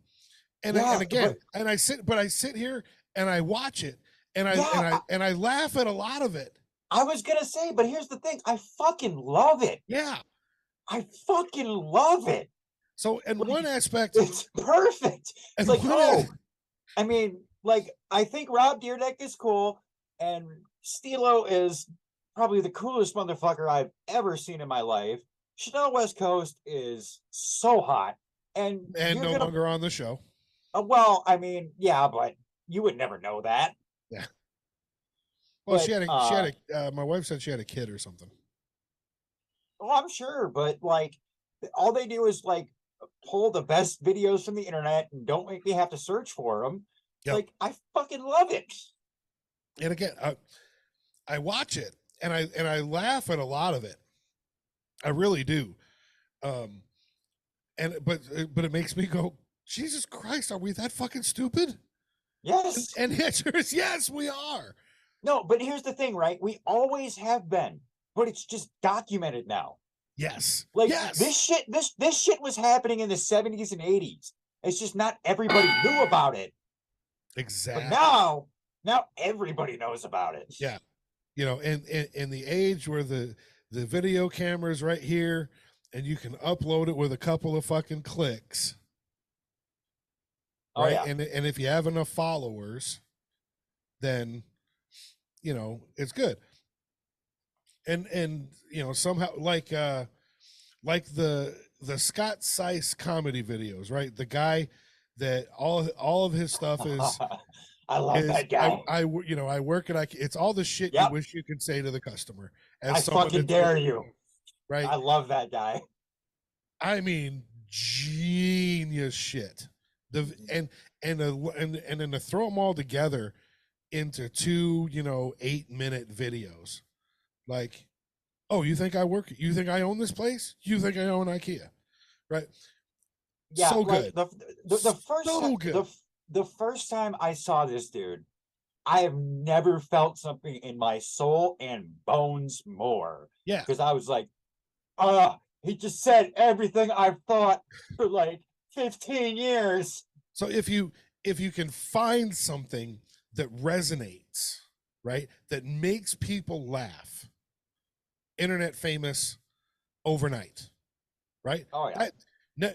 I sit here and I watch it and I laugh at a lot of it. I was gonna say, but here's the thing, I fucking love it. Yeah, I fucking love it. So in Like, one aspect, it's perfect. and It's like, one oh, as- I mean, like, I think Rob Dyrdek is cool, and Stilo is probably the coolest motherfucker I've ever seen in my life. Chanel West Coast is so hot, and you're no gonna. longer on the show. Well, I mean, yeah, but you would never know that. Yeah. Well, But my wife said she had a kid or something. well, I'm sure, but like, all they do is like pull the best videos from the internet and don't make me have to search for them. Yep. Like, I fucking love it. And again, I watch it and I laugh at a lot of it. I really do. But it makes me go, Jesus Christ, are we that fucking stupid? Yes. And the answer is yes, we are. No, but here's the thing, right? We always have been, but it's just documented now. Yes. Like yes. this shit was happening in the 70s and 80s. It's just not everybody knew about it. Exactly. But now everybody knows about it. Yeah. You know, in the age where the video camera's right here and you can upload it with a couple of fucking clicks. Oh, right. yeah. And if you have enough followers, then you know it's good. And you know, somehow like the Scott Seiss comedy videos, right? The guy that all of his stuff is I love that guy. I you know, I work and it's all the shit you wish you could say to the customer. I fucking dare you. Right. I love that guy. I mean, genius shit. And then to throw them all together into 2, 8-minute videos. Like, oh, you think I own this place? You think I own IKEA? Right? Yeah, so like good. The first time I saw this dude, I have never felt something in my soul and bones more. Yeah. Because I was like, he just said everything I've thought for like 15 years. So if you can find something that resonates, right, that makes people laugh, internet famous overnight, right? Oh yeah.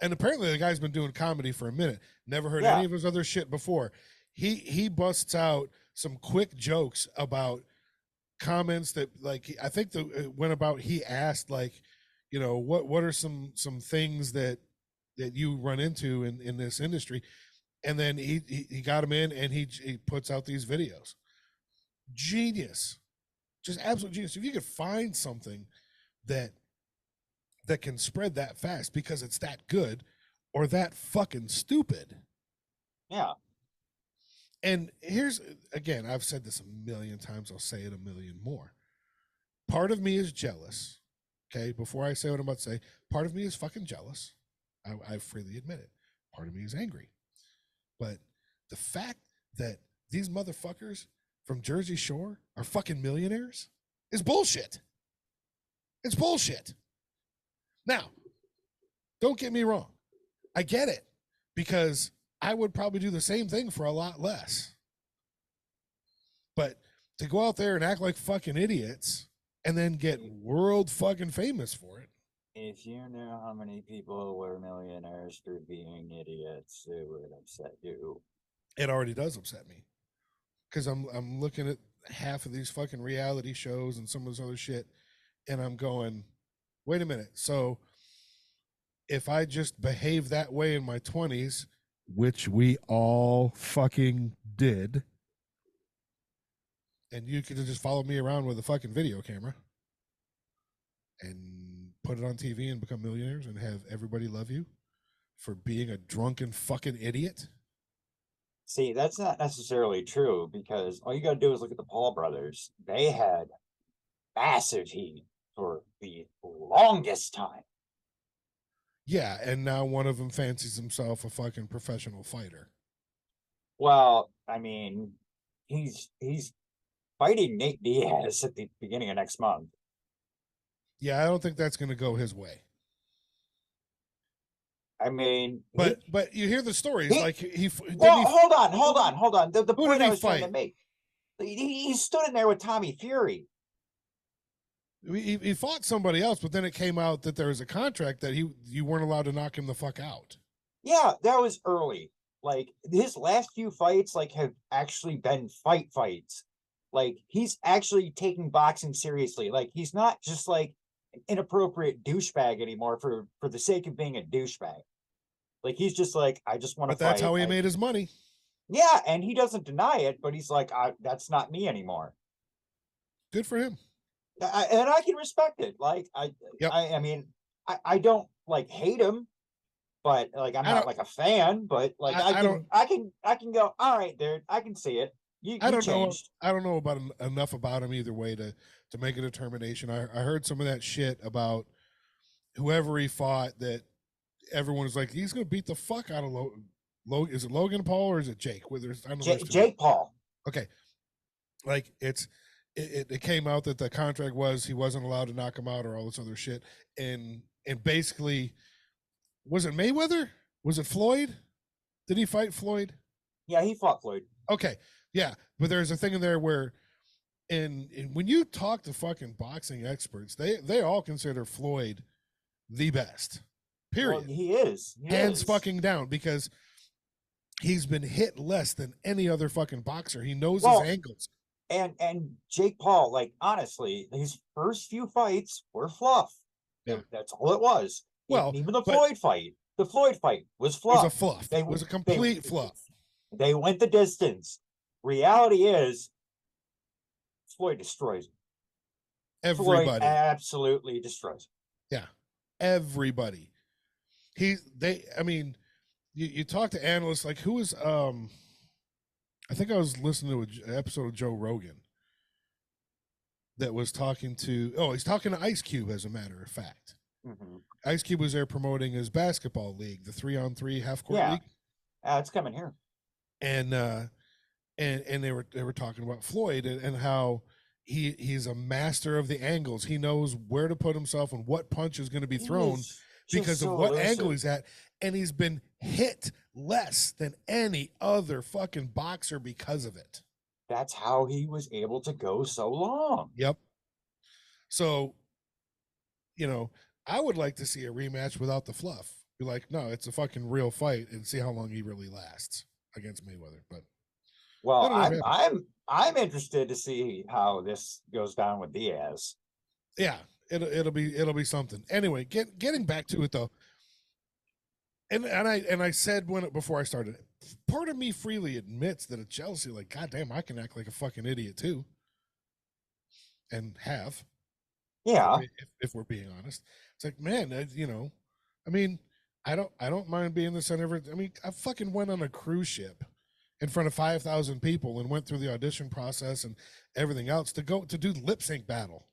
And apparently the guy's been doing comedy for a minute. Never heard any of his other shit before. He busts out some quick jokes about comments that, like, I think went about, he asked, like, what are some things that you run into in this industry, and then he got him in and he puts out these videos. Genius. Just absolute genius. If you could find something that can spread that fast because it's that good or that fucking stupid. Yeah. And here's, again, I've said this a million times, I'll say it a million more. Part of me is jealous. Okay, before I say what I'm about to say, part of me is fucking jealous. I freely admit it. Part of me is angry. But the fact that these motherfuckers from Jersey Shore are fucking millionaires is bullshit. It's bullshit. Now, don't get me wrong. I get it, because I would probably do the same thing for a lot less. But to go out there and act like fucking idiots and then get world fucking famous for it. If you knew how many people were millionaires for being idiots, it would upset you. It already does upset me, because I'm looking at half of these fucking reality shows and some of this other shit, and I'm going, wait a minute. So if I just behave that way in my 20s, which we all fucking did, and you could just follow me around with a fucking video camera and put it on TV and become millionaires and have everybody love you for being a drunken fucking idiot. See, that's not necessarily true, because all you got to do is look at the Paul brothers. They had massive heat for the longest time. Yeah, and now one of them fancies himself a fucking professional fighter. Well, I mean, he's fighting Nate Diaz at the beginning of next month. Yeah, I don't think that's going to go his way. I mean, but you hear the stories, like hold on. The point I was trying to fight? make, he stood in there with Tommy Fury. He fought somebody else, but then it came out that there was a contract that you weren't allowed to knock him the fuck out. Yeah, that was early. Like his last few fights, like have actually been fights. Like he's actually taking boxing seriously. Like he's not just like an inappropriate douchebag anymore for the sake of being a douchebag. Like he's just like, I just want to But that's fight. how he made his money. Yeah, and he doesn't deny it, but he's like, that's not me anymore. Good for him. And I can respect it. Like Yep. I mean, I don't like hate him, but like I'm not like a fan. But like I can go. All right, dude, I can see it. You changed. I don't know about enough about him either way to make a determination. I heard some of that shit about whoever he fought that everyone was like, he's going to beat the fuck out of Logan. Is it Logan Paul or is it Jake? Jake Paul. Okay. Like it came out that the contract was he wasn't allowed to knock him out or all this other shit. And basically, was it Mayweather? Was it Floyd? Did he fight Floyd? Yeah, he fought Floyd. Okay. Yeah. But there's a thing in there where and when you talk to fucking boxing experts, they all consider Floyd the best. Period. Well, he is. Hands fucking down, because he's been hit less than any other fucking boxer. He knows his angles. And Jake Paul, like honestly, his first few fights were fluff. Yeah. That's all it was. Well, even the Floyd fight was fluff. It was a fluff. It was a complete fluff. They went the distance. Reality is, Floyd destroys him. Everybody. Floyd absolutely destroys him. Yeah. Everybody. I mean, you talk to analysts like who is I think I was listening to an episode of Joe Rogan that was talking to he's talking to Ice Cube, as a matter of fact. Mm-hmm. Ice Cube was there promoting his basketball league, the 3-on-3 half-court league. It's coming here. And they were talking about Floyd and how he's a master of the angles. He knows where to put himself and what punch is going to be thrown because of what angle he's at. And he's been hit less than any other fucking boxer because of it. That's how he was able to go so long. Yep. So, I would like to see a rematch without the fluff. Be like, no, it's a fucking real fight, and see how long he really lasts against Mayweather. But I'm interested to see how this goes down with Diaz. Yeah, it'll be something. Anyway, getting back to it though. And I said before I started, part of me freely admits that at Chelsea, like, goddamn, I can act like a fucking idiot too, and have. Yeah. If we're being honest, it's like, man, I mean, I don't mind being the center of it. I mean, I fucking went on a cruise ship in front of 5,000 people and went through the audition process and everything else to do lip sync battle.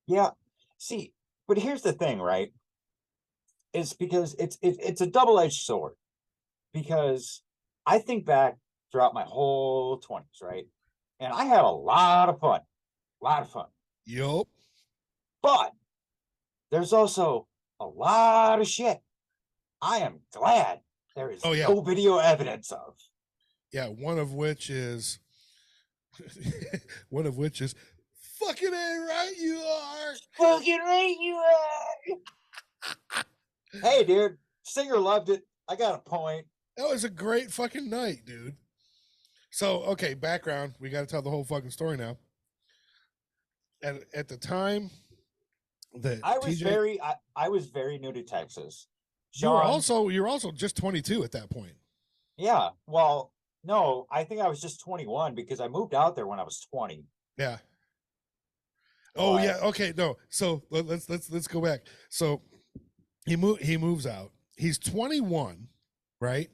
Yeah. See, but here's the thing, right? It's because it's a double-edged sword, because I think back throughout my whole 20s, right? And I had a lot of fun. Yup. But there's also a lot of shit I am glad there is no video evidence of. Yeah, one of which is fucking A right you are. Fucking right you are. Hey, dude, Singer loved it. I got a point. That was a great fucking night, dude. So, okay, background. We got to tell the whole fucking story now. At the time that I was very new to Texas. Sean, you were also just 22 at that point. Yeah. Well, no, I think I was just 21 because I moved out there when I was 20. Yeah. Oh yeah. Okay. No. So let's go back. So he moves out. He's 21, right?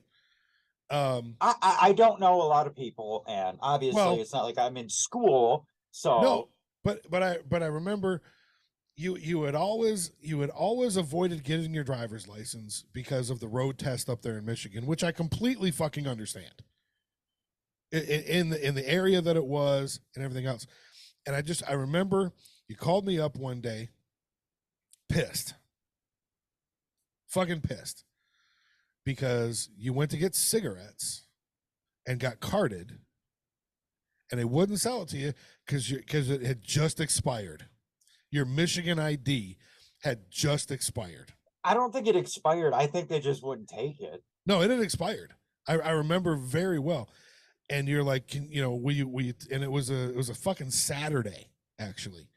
I don't know a lot of people, and obviously it's not like I'm in school. So no, but I remember you had always avoided getting your driver's license because of the road test up there in Michigan, which I completely fucking understand. In the area that it was and everything else. And I remember you called me up one day, fucking pissed, because you went to get cigarettes and got carded, and they wouldn't sell it to you because it had just expired. your Michigan ID had just expired. I don't think it expired. I think they just wouldn't take it. No, it had expired. I remember very well. And you're like, will you, and it was a fucking Saturday, actually.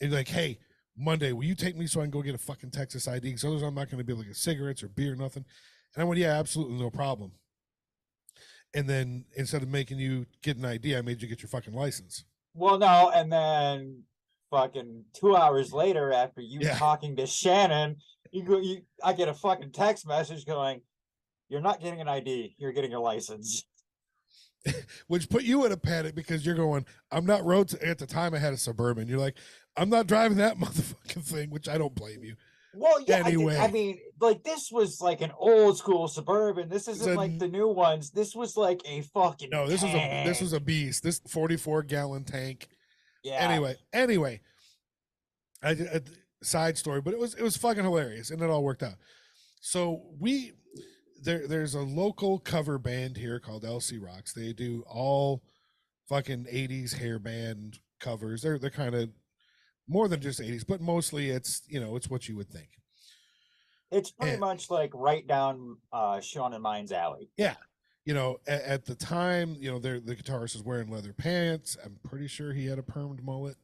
And you're like, hey, Monday, will you take me so I can go get a fucking Texas ID? Because otherwise I'm not going to be able to get cigarettes or beer, nothing. And I went, yeah, absolutely no problem. And then instead of making you get an ID, I made you get your fucking license. Well, no, and then fucking 2 hours later, after you talking to Shannon, I get a fucking text message going, "You're not getting an ID, you're getting a license." Which put you in a panic because you're going, I'm not at the time I had a Suburban. You're like, I'm not driving that motherfucking thing, which I don't blame you. Well, yeah, anyway. I mean, like, this was like an old school Suburban. This isn't like the new ones. This was like a fucking this was a beast. This 44-gallon tank. Yeah. Anyway, I side story, but it was fucking hilarious, and it all worked out. So there's a local cover band here called LC Rocks. They do all fucking 80s hair band covers. They're kind of more than just 80s, but mostly it's what you would think. It's pretty much like right down Sean and mine's alley. Yeah. At the time, the guitarist was wearing leather pants. I'm pretty sure he had a permed mullet.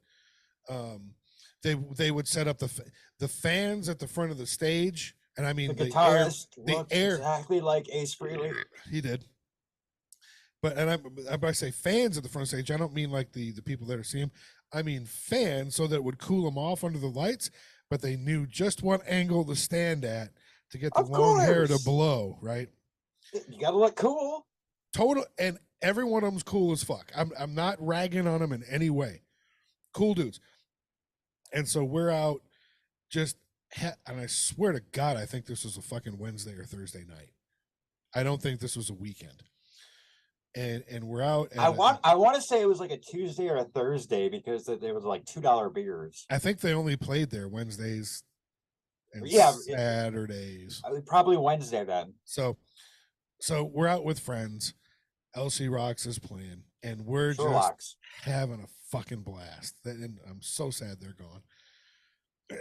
They would set up the fans at the front of the stage, and I mean the guitarist looked exactly like Ace Frehley. He did. But I say fans at the front of the stage, I don't mean like the people that are seeing him. I mean fans, so that it would cool them off under the lights, but they knew just what angle to stand at to get the long hair to blow, right? You gotta look cool. Total, and every one of them's cool as fuck. I'm not ragging on them in any way. Cool dudes. And so we're out and I swear to God, I think this was a fucking Wednesday or Thursday night. I don't think this was a weekend. And we're out. I want to say it was like a Tuesday or a Thursday because there was like $2 beers. I think they only played there Wednesdays and Saturdays. Probably Wednesday then. So we're out with friends. LC Rocks is playing, and we're just having a fucking blast. And I'm so sad they're gone.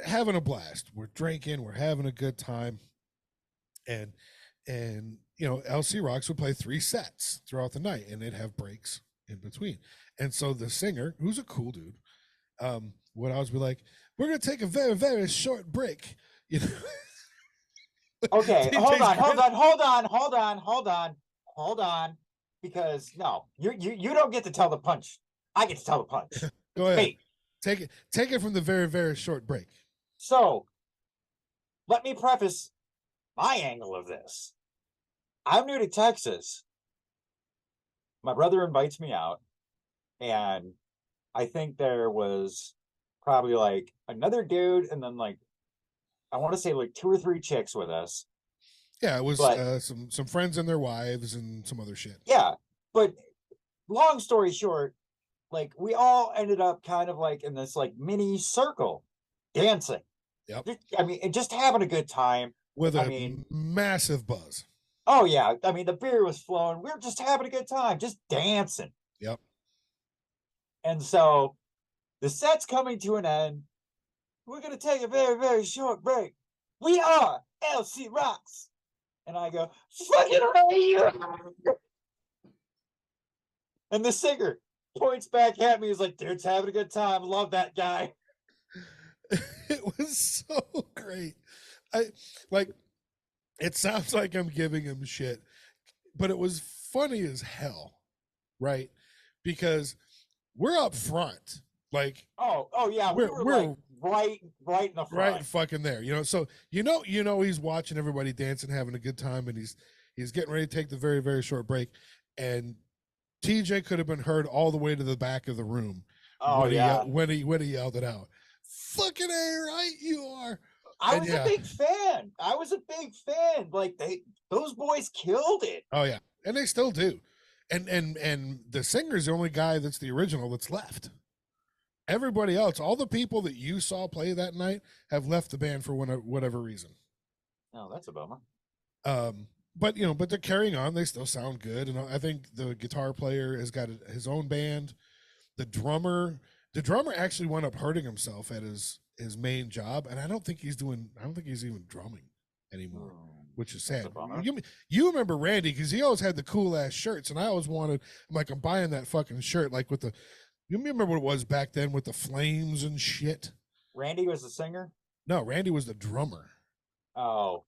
Having a blast. We're drinking. We're having a good time. And LC Rocks would play 3 sets throughout the night, and they'd have breaks in between. And so the singer, who's a cool dude, would always be like, "We're gonna take a very, very short break." Okay, hold on. Because no, you don't get to tell the punch. I get to tell the punch. Go ahead. Hey. Take it from the very, very short break. So let me preface my angle of this. I'm new to Texas. My brother invites me out, and I think there was probably like another dude, and then like I want to say like 2 or 3 chicks with us. Yeah, it was some friends and their wives and some other shit. Yeah, but long story short, like we all ended up kind of like in this like mini circle dancing. Yep. And just having a good time. With massive buzz. Oh yeah. I mean, the beer was flowing. We were just having a good time, just dancing. Yep. And so the set's coming to an end. We're going to take a very, very short break. We are LC Rocks. And I go, fucking right. And the singer points back at me. He's like, dude's having a good time. Love that guy. It was so great. It sounds like I'm giving him shit, but it was funny as hell, right? Because we're up front. Like, oh yeah, we're like right in the front. Right fucking there. So he's watching everybody dancing, having a good time, and he's getting ready to take the very, very short break. And TJ could have been heard all the way to the back of the room. Oh, when he yelled it out. Fucking A, right you are. I was a big fan. Like those boys killed it. Oh yeah. And they still do. And the singer's the only guy that's the original that's left. Everybody else, all the people that you saw play that night have left the band for whatever reason. Oh, that's a bummer. But they're carrying on. They still sound good. And I think the guitar player has got his own band. The drummer The drummer actually wound up hurting himself at his main job, and I don't think he's even drumming anymore, which is That's sad. a bummer. You remember Randy because he always had the cool ass shirts, and I always wanted. I'm buying that fucking shirt like with the. You remember what it was back then with the flames and shit? Randy was the singer? No, Randy was the drummer. Oh.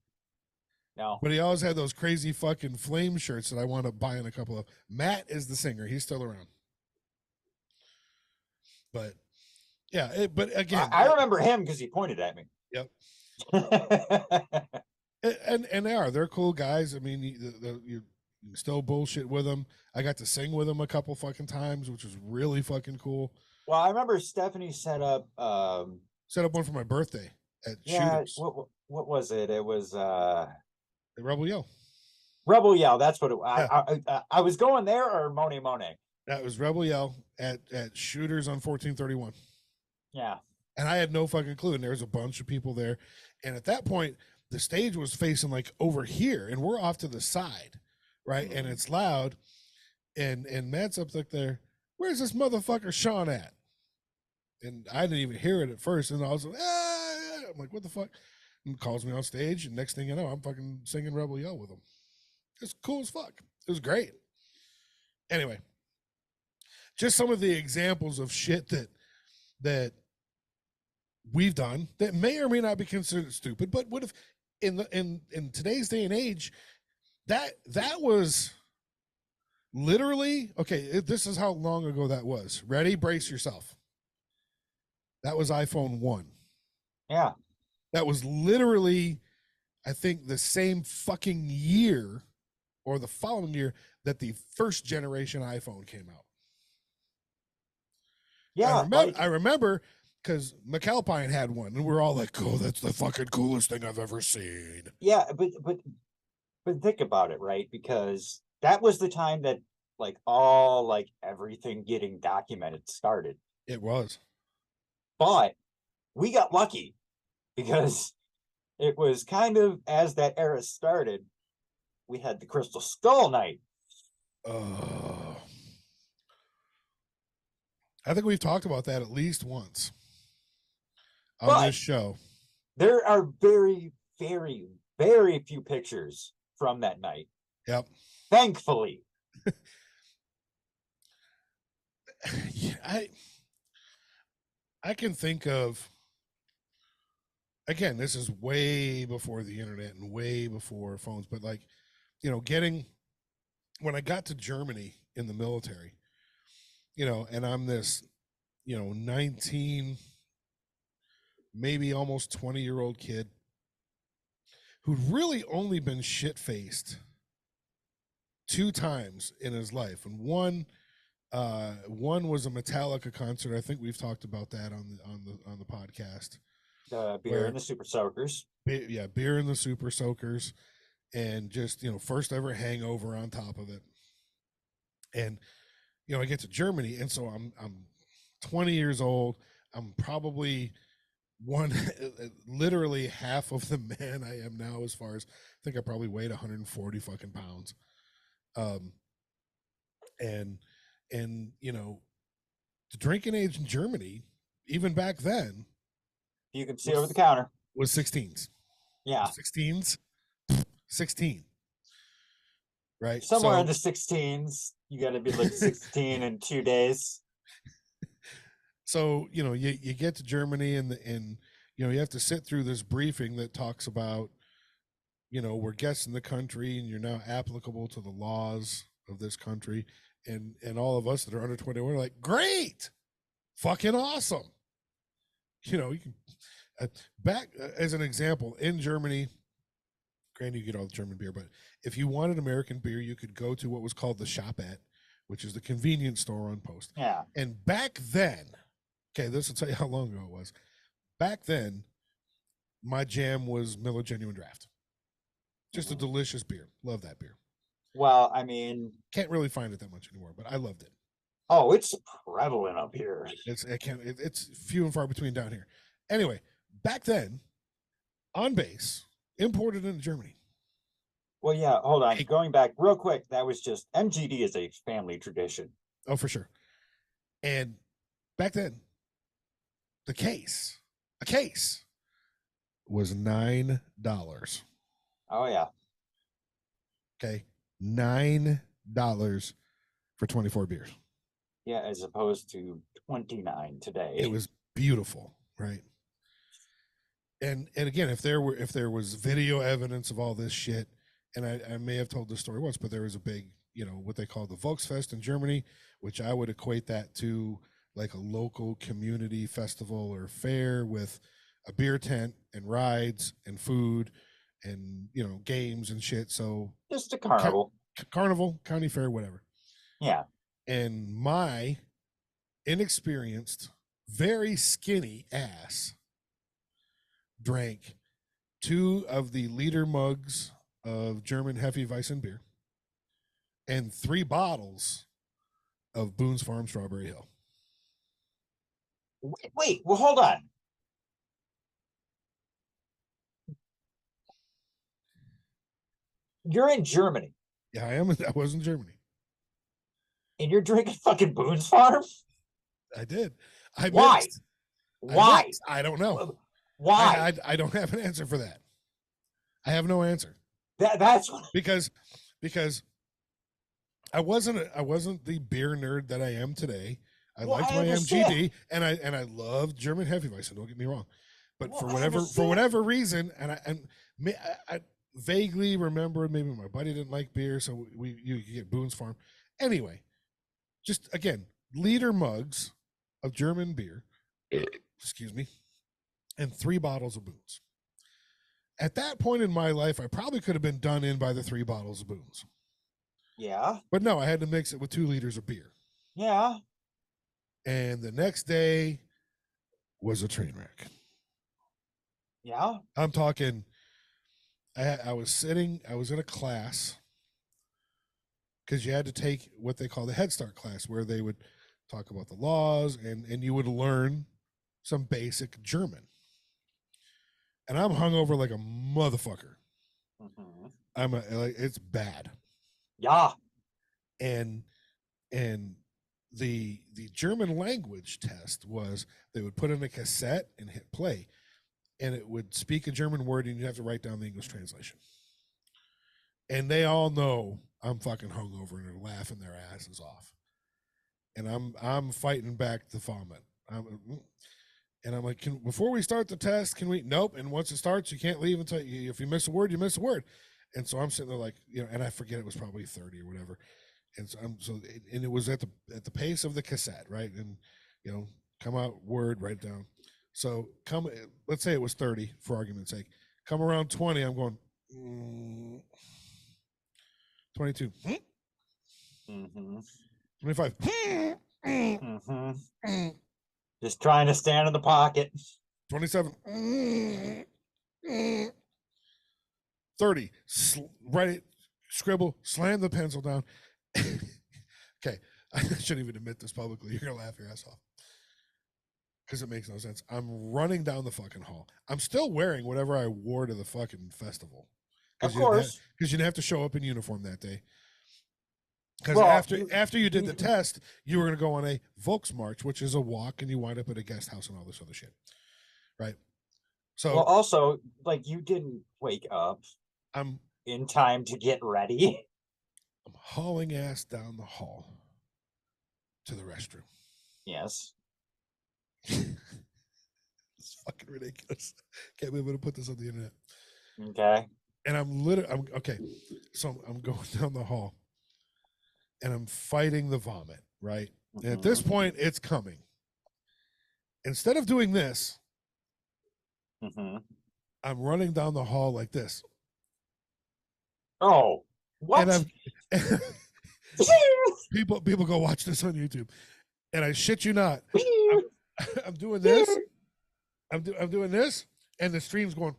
No. But he always had those crazy fucking flame shirts that I wound up buying a couple of. Matt is the singer. He's still around. But yeah, but again, I remember him because he pointed at me. Yep. and they're cool guys. I mean, you still bullshit with them. I got to sing with them a couple fucking times, which was really fucking cool. Well, I remember Stephanie set up one for my birthday at Shooters. What was it? It was the Rebel Yell. Rebel Yell, that's what it was. Yeah. I was going there or Monet. That was Rebel Yell at Shooters on 1431. Yeah. And I had no fucking clue. And there was a bunch of people there. And at that point, the stage was facing like over here, and we're off to the side, right? And it's loud. And Matt's up like there, where's this motherfucker Sean at? And I didn't even hear it at first. And I was like, I'm like, what the fuck? And calls me on stage, and next thing you know, I'm fucking singing Rebel Yell with him. It's cool as fuck. It was great. Anyway, just some of the examples of shit that we've done that may or may not be considered stupid, but what if in today's day and age, that was literally okay. This is how long ago that was. Ready? Brace yourself. That was iPhone 1. Yeah. That was literally, I think, the same fucking year or the following year that the first generation iPhone came out. Yeah. I remember because McAlpine had one, and we're all like, "Oh, that's the fucking coolest thing I've ever seen." Yeah, but think about it, right? Because that was the time that everything getting documented started. It was. But we got lucky because it was kind of as that era started, we had the Crystal Skull night. I think we've talked about that at least once on this show. There are very, very, very few pictures from that night. Yep. Thankfully. Yeah, I can think of, again, this is way before the internet and way before phones, but when I got to Germany in the military, and I'm this, 19, maybe almost 20-year-old kid who'd really only been shit-faced 2 times in his life. And one was a Metallica concert. I think we've talked about that on the podcast. Beer and the Super Soakers. Beer and the Super Soakers, and just first ever hangover on top of it. And I get to Germany, and so I'm 20 years old. I'm probably literally half of the man I am now, as far as I think I probably weighed 140 fucking pounds. And the drinking age in Germany, even back then, you can see over the counter, was 16s. Yeah. 16. Right. Somewhere in the 16s. You got to be like 16 in 2 days. So, you get to Germany and you have to sit through this briefing that talks about, we're guests in the country and you're now applicable to the laws of this country. And all of us that are under 21 are like, great, fucking awesome. You can back as an example in Germany, granted you get all the German beer, but if you wanted American beer, you could go to what was called the Shop At, which is the convenience store on post. Yeah. And back then, okay, this will tell you how long ago it was. Back then, my jam was Miller Genuine Draft. Just a delicious beer. Love that beer. Well, I mean, can't really find it that much anymore, but I loved it. Oh, it's prevalent up here. It's few and far between down here. Anyway, back then, on base, imported into Germany. Well, yeah, hold on. Going back real quick, that was just MGD is a family tradition. Oh, for sure. And back then, a case was $9. Oh yeah. Okay, $9 for 24 beers. Yeah, as opposed to 29 today. It was beautiful, right? And again, if there was video evidence of all this shit, and I may have told this story once, but there was a big, what they call the Volksfest in Germany, which I would equate that to like a local community festival or fair with a beer tent and rides and food and games and shit. So just a carnival. Carnival, county fair, whatever. Yeah. And my inexperienced, very skinny ass drank 2 of the liter mugs of German Hefeweizen beer and 3 bottles of Boone's Farm Strawberry Hill. Wait, well, hold on. You're in Germany. Yeah, I am. I was in Germany. And you're drinking fucking Boone's Farm? I did. Why? Mixed. Why? I don't know. Why? I don't have an answer for that. I have no answer. That's what... because I wasn't the beer nerd that I am today. I liked my MGD and I loved German Hefeweizen. Don't get me wrong, but for whatever reason, I vaguely remember maybe my buddy didn't like beer, so you could get Boone's Farm. Anyway, just again, liter mugs of German beer, excuse me, and 3 bottles of Boone's. At that point in my life, I probably could have been done in by the 3 bottles of Boone's. Yeah. But no, I had to mix it with 2 liters of beer. Yeah. And the next day was a train wreck. Yeah. I'm talking, I was in a class because you had to take what they call the Head Start class, where they would talk about the laws and you would learn some basic German. And I'm hungover like a motherfucker. Mm-hmm. It's bad. Yeah. And the German language test was they would put in a cassette and hit play, and it would speak a German word, and you'd have to write down the English translation. And they all know I'm fucking hungover, and they're laughing their asses off. And I'm fighting back the vomit. And I'm like, before we start the test, can we? Nope. And once it starts, you can't leave until if you miss a word, you miss a word. And so I'm sitting there like, and I forget it was probably 30 or whatever. And so and it was at the pace of the cassette, right? And come out word, write it down. So let's say it was 30 for argument's sake. Come around 20, I'm going 22. Mm-hmm. 25. Mm-hmm. Just trying to stand in the pocket. 27. 30. Write it, scribble, slam the pencil down. Okay, I shouldn't even admit this publicly. You're gonna laugh your ass off because it makes no sense. I'm running down the fucking hall. I'm still wearing whatever I wore to the fucking festival. Of course, because you didn't have to show up in uniform that day. Because after you did the test, you were gonna go on a Volksmarch, which is a walk, and you wind up at a guest house and all this other shit, right? So, well, also, like, you didn't wake up. I'm in time to get ready. I'm hauling ass down the hall to the restroom. Yes. It's fucking ridiculous. Can't believe I'm gonna put this on the internet. Okay. And I'm okay. So I'm going down the hall and I'm fighting the vomit, right? Mm-hmm. And at this point, it's coming. Instead of doing this, mm-hmm. I'm running down the hall like this. Oh, what? And people go watch this on YouTube, and I shit you not, I'm doing this. I'm doing this, and the stream's going.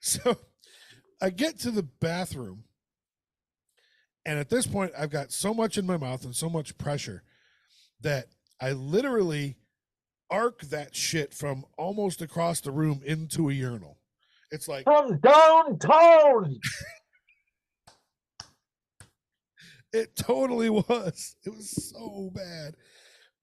So I get to the bathroom, and at this point, I've got so much in my mouth and so much pressure that I literally arc that shit from almost across the room into a urinal. It's like from downtown. It totally was. It was so bad.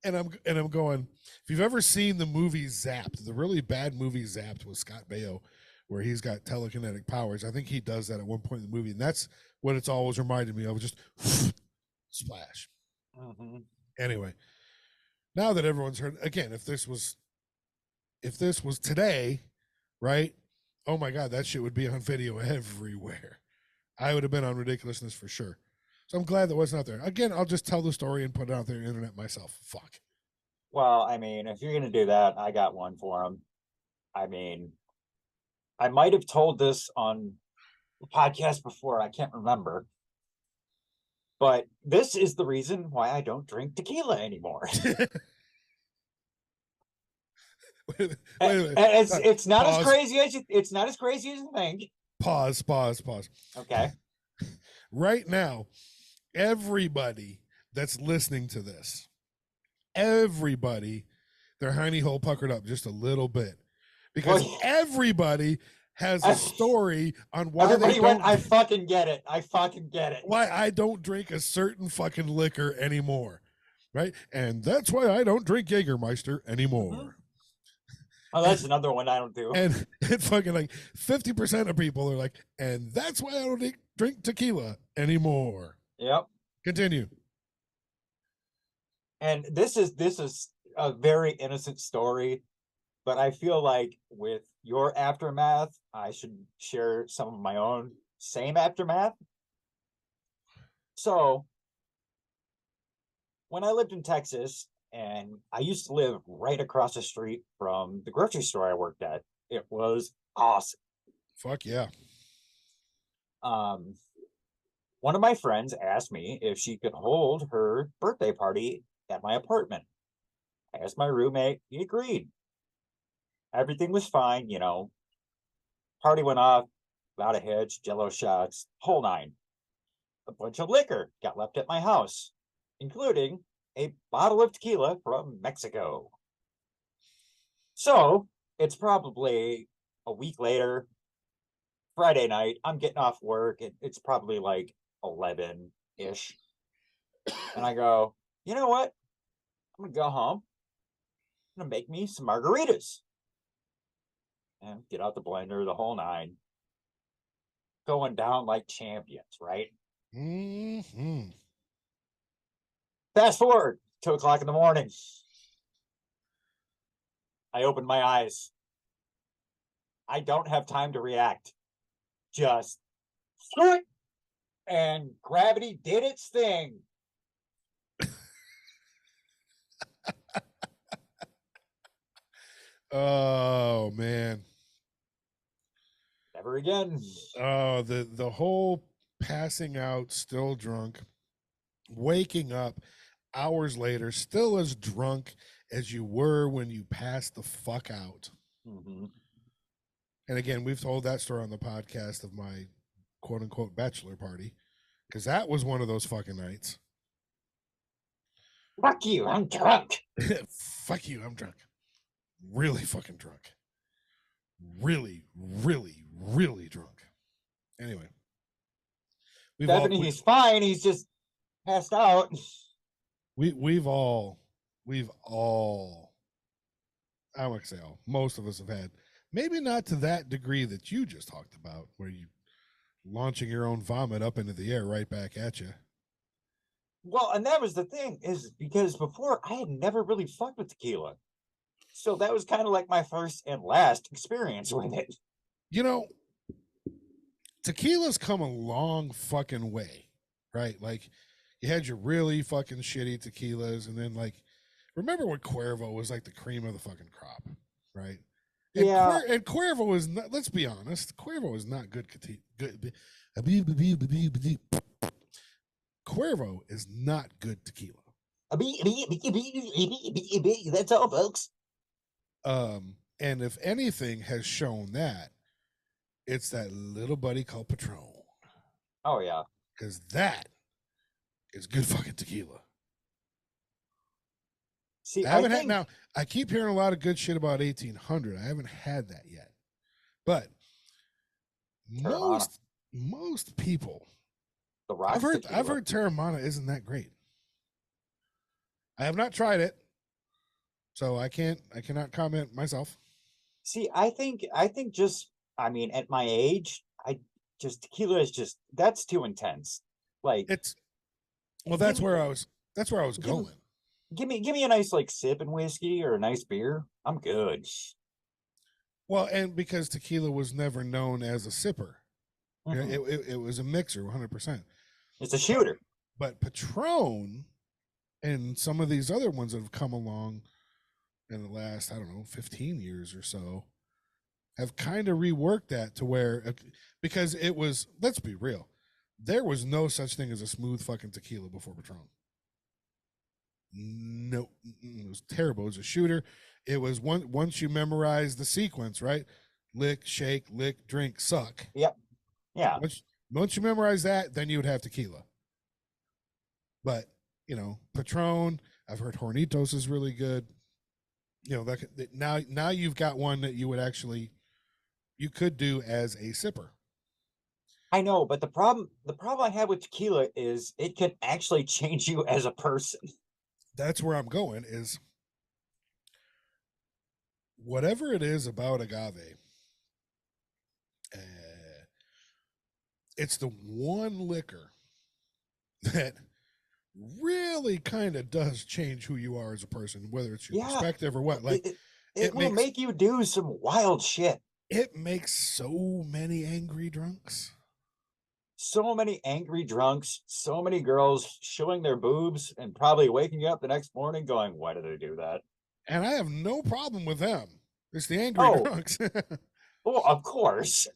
And I'm going, if you've ever seen the movie Zapped, the really bad movie Zapped with Scott Baio, where he's got telekinetic powers, I think he does that at one point in the movie, and that's what it's always reminded me of, just splash. Mm-hmm. Anyway, now that everyone's heard, again, if this was today, right? Oh my God, that shit would be on video everywhere. I would have been on ridiculousness for sure. So I'm glad that wasn't out there. Again, I'll just tell the story and put it out there on the internet myself. Fuck. Well, I mean, if you're going to do that, I got one for him. I mean, I might have told this on the podcast before. I can't remember. But this is the reason why I don't drink tequila anymore. Wait a minute. It's not Pause. as crazy as you think. Pause. Okay. Right now, everybody that's listening to this, everybody, their hiney hole puckered up just a little bit, because everybody has a story on why everybody they went. don't, I fucking get it. I fucking get it. why I don't drink a certain fucking liquor anymore, right? And that's why I don't drink Jägermeister anymore. Mm-hmm. Oh, that's another one I don't do. And it fucking like 50% of people are like, and that's why I don't drink tequila anymore. Yep. Continue. And this is a very innocent story, but I feel like with your aftermath, I should share some of my own same aftermath. So, when I lived in Texas, and I used to live right across the street from the grocery store I worked at, it was awesome. Fuck yeah. One of my friends asked me if she could hold her birthday party at my apartment. I asked my roommate, he agreed. Everything was fine, you know. Party went off, without a hitch, Jello shots, whole nine. A bunch of liquor got left at my house, including a bottle of tequila from Mexico. So it's probably a week later, Friday night. I'm getting off work. It's probably like 11-ish. And I go, you know what? I'm going to go home. I'm going to make me some margaritas. And get out the blender, the whole nine. Going down like champions, right? Mm-hmm. Fast forward, 2:00 in the morning. I open my eyes. I don't have time to react. Just and gravity did its thing. Oh man. Never again. Oh, the whole passing out, still drunk, waking up hours later, still as drunk as you were when you passed the fuck out. Mm-hmm. And again, we've told that story on the podcast of my quote unquote bachelor party, because that was one of those fucking nights. Fuck you, I'm drunk. Fuck you, I'm drunk. Really fucking drunk. Really, really, really drunk. Anyway. He's fine. He's just passed out. We've all, I would say all, most of us have had, maybe not to that degree that you just talked about, where you launching your own vomit up into the air right back at you. Well, and that was the thing, is because before I had never really fucked with tequila. So that was kind of like my first and last experience with it. You know, tequila's come a long fucking way, right? Like, you had your really fucking shitty tequilas, and then like, remember when Cuervo was like the cream of the fucking crop, right? And yeah. And Cuervo is not. Let's be honest, Cuervo is not good. Cuervo is not good tequila. That's all, folks. And if anything has shown that, it's that little buddy called Patron. Oh yeah, because that is good fucking tequila. See, I keep hearing a lot of good shit about 1800. I haven't had that yet, but most people, The Rock's tequila. I've heard Terramana isn't that great. I have not tried it, so I cannot comment myself. See, I think just, I mean, at my age, tequila is just, that's too intense. Like, It's well, give that's me- where I was give- going. give me a nice like sipping whiskey or a nice beer. I'm good. Well, and because tequila was never known as a sipper, you know, Mhm. it was a mixer, 100%. It's a shooter. But Patron and some of these other ones that have come along in the last, I don't know, 15 years or so, have kind of reworked that to where, because it was, let's be real, there was no such thing as a smooth fucking tequila before Patron. No, it was terrible. It was a shooter. It was once you memorize the sequence, right? Lick, shake, lick, drink, suck. Yep. Yeah. Once you memorize that, then you would have tequila. But you know, Patron, I've heard Hornitos is really good. You know, that now you've got one that you could do as a sipper. I know, but the problem I have with tequila is it can actually change you as a person. That's where I'm going is whatever it is about agave. It's the one liquor that really kind of does change who you are as a person, whether it's your perspective or what. Like it will make you do some wild shit. It makes so many angry drunks. So many angry drunks, so many girls showing their boobs and probably waking up the next morning going, why did I do that? And I have no problem with them. It's the angry drunks. Well, of course.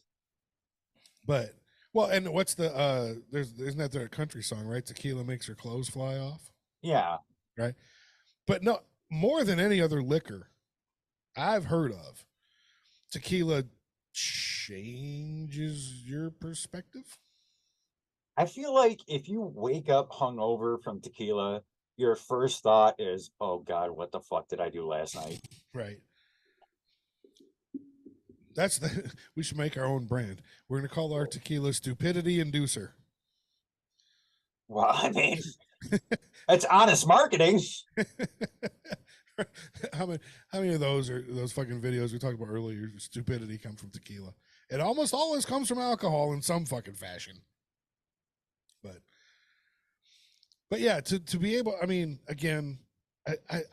But well, and what's the isn't that their country song, right? Tequila makes her clothes fly off. Yeah. Right. But no, more than any other liquor I've heard of, tequila changes your perspective. I feel like if you wake up hungover from tequila, your first thought is, oh God, what the fuck did I do last night? Right. We should make our own brand. We're going to call our tequila Stupidity Inducer. Well, I mean, that's honest marketing. How many of those fucking videos we talked about earlier, stupidity, come from tequila? It almost always comes from alcohol in some fucking fashion. But yeah, to be able, I mean, again, I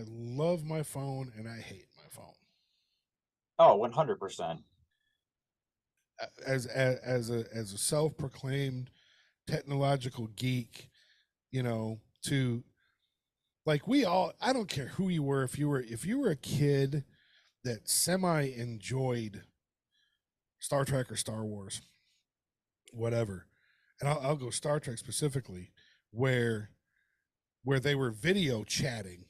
love my phone and I hate my phone. Oh, 100%. As a self-proclaimed technological geek, you know, to like I don't care who you were, if you were a kid that semi enjoyed Star Trek or Star Wars, whatever, and I'll go Star Trek specifically, where they were video chatting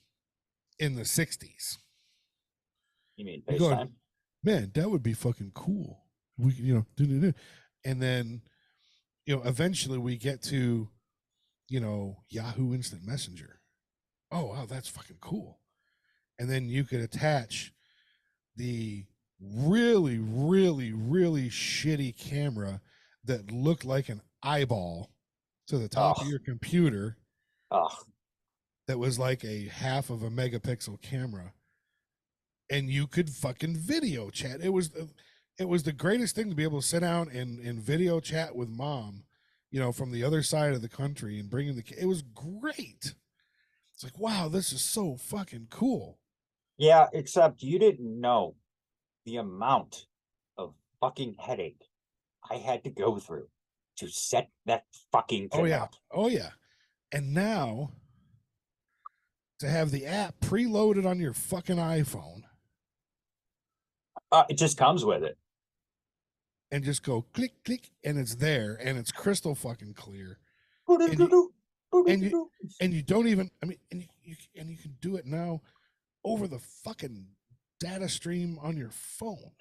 in the 60s. You mean FaceTime? Man, that would be fucking cool. We, you know, and then, you know, eventually we get to, you know, Yahoo Instant Messenger. Oh, wow, that's fucking cool. And then you could attach the really, really, really shitty camera that looked like an eyeball to the top of your computer. That was like a half of a megapixel camera. And you could fucking video chat. It was the greatest thing to be able to sit down and video chat with mom, you know, from the other side of the country and bringing it was great. It's like, wow, this is so fucking cool. Yeah, except you didn't know the amount of fucking headache I had to go through to set that fucking thing up. Oh yeah. And now to have the app preloaded on your fucking iPhone. It just comes with it. And just go click, click, and it's there, and it's crystal fucking clear. And you don't even, I mean, and you can do it now over the fucking data stream on your phone.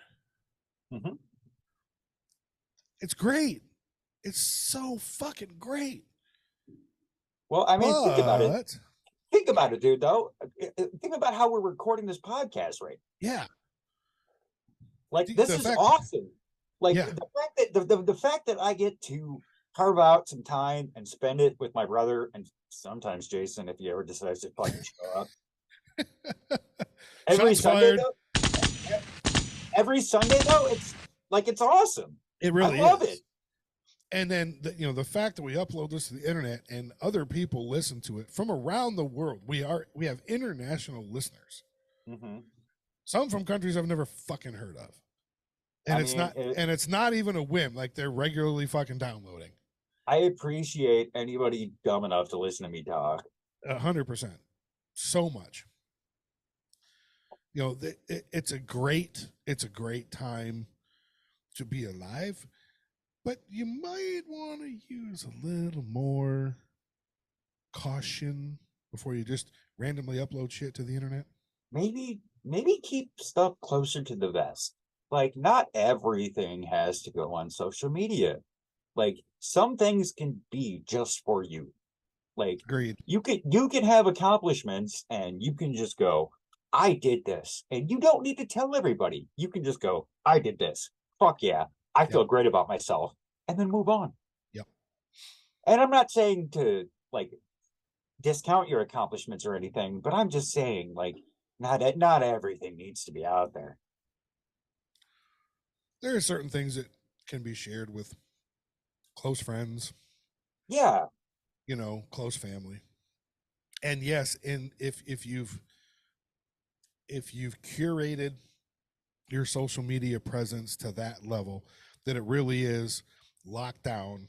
Mm-hmm. It's great. It's so fucking great. Well, I mean, think about it. Think about it, dude, though. Think about how we're recording this podcast, right? Yeah. Like, this is awesome. Like, the fact that I get to carve out some time and spend it with my brother and sometimes Jason if he ever decides to fucking show up. Every Shots Sunday fired. though, every Sunday though, it's awesome. It really I love is. it. And then the fact that we upload this to the internet and other people listen to it from around the world. We have international listeners. Mm-hmm. Some from countries I've never fucking heard of. And it's not even a whim. Like they're regularly fucking downloading. I appreciate anybody dumb enough to listen to me talk. 100%. So much. It's a great time to be alive, but you might want to use a little more caution before you just randomly upload shit to the internet. Maybe keep stuff closer to the vest. Like, not everything has to go on social media. Like, some things can be just for you. Like, Agreed. you can have accomplishments and you can just go, I did this. And you don't need to tell everybody. You can just go, I did this. Fuck yeah. I feel great about myself. And then move on. Yep. And I'm not saying to like discount your accomplishments or anything, but I'm just saying, like, not everything needs to be out there. There are certain things that can be shared with close friends. Yeah. Close family. And yes, if you've curated your social media presence to that level, that it really is locked down,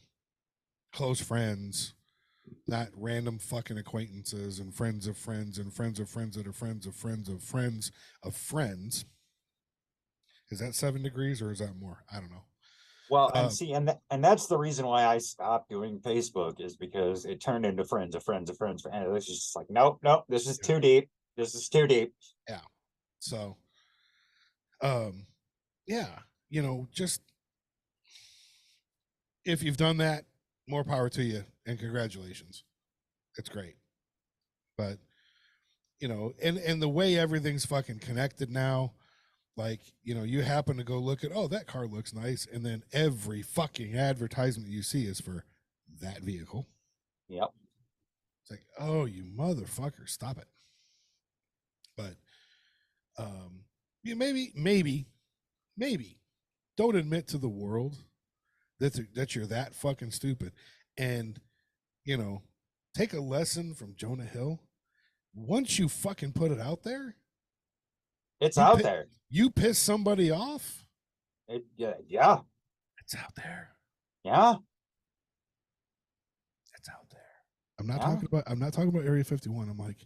close friends, not random fucking acquaintances and friends of friends and friends of friends that are friends of friends of friends of friends. Is that 7 degrees or is that more? I don't know. Well, and that's the reason why I stopped doing Facebook, is because it turned into friends of friends of friends, and it was just like, nope, this is too deep. This is too deep. Yeah. So, yeah, just if you've done that, more power to you and congratulations. It's great. But, and the way everything's fucking connected now, like, you happen to go look at, oh, that car looks nice. And then every fucking advertisement you see is for that vehicle. Yep. It's like, oh, you motherfucker, stop it. But, maybe don't admit to the world that you're that fucking stupid. And, take a lesson from Jonah Hill. Once you fucking put it out there, it's out there. You piss somebody off. Yeah. It's out there. Yeah. It's out there. I'm not talking about Area 51. I'm like,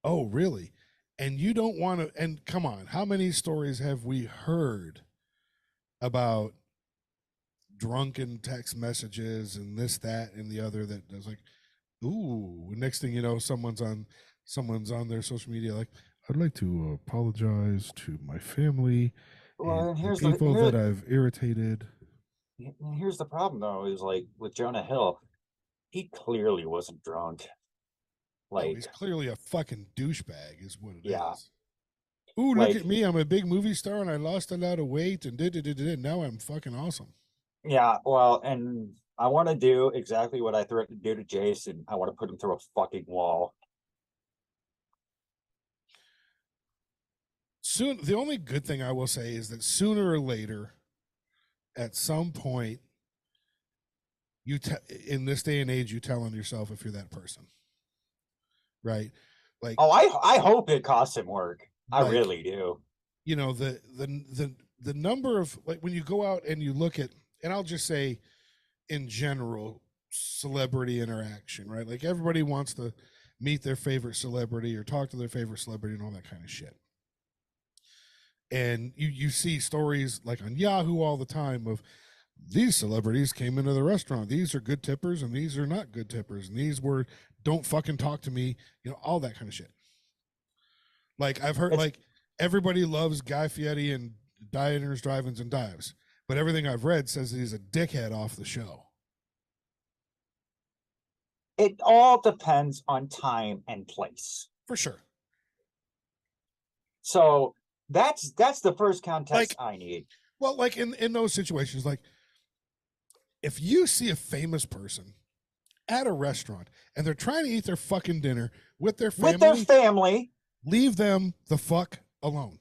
oh, really? And you don't want to, and come on, how many stories have we heard about drunken text messages and this, that, and the other that was like, ooh, next thing you know, someone's on their social media like, I'd like to apologize to my family and here's the people that I've irritated. Here's the problem, though, is like with Jonah Hill, he clearly wasn't drunk. Like, he's clearly a fucking douchebag, is what it is. Ooh, like, look at me! I'm a big movie star, and I lost a lot of weight, and now I'm fucking awesome. Yeah, well, and I want to do exactly what I threatened to do to Jason. I want to put him through a fucking wall. Soon, the only good thing I will say is that sooner or later, at some point, in this day and age, you tell on yourself if you're that person, right? Like, oh, I hope it costs him work. I really do. The number of, like, when you go out and you look at, and I'll just say, in general, celebrity interaction, right? Like, everybody wants to meet their favorite celebrity or talk to their favorite celebrity and all that kind of shit. And you see stories like on Yahoo all the time of these celebrities came into the restaurant. These are good tippers and these are not good tippers. And these were, don't fucking talk to me, all that kind of shit. Like, I've heard, like, everybody loves Guy Fieri and Diners, Drive-Ins, and Dives. But everything I've read says that he's a dickhead off the show. It all depends on time and place. For sure. So that's the first context I need. Well, like in those situations, like if you see a famous person at a restaurant and they're trying to eat their fucking dinner with their family, leave them the fuck alone.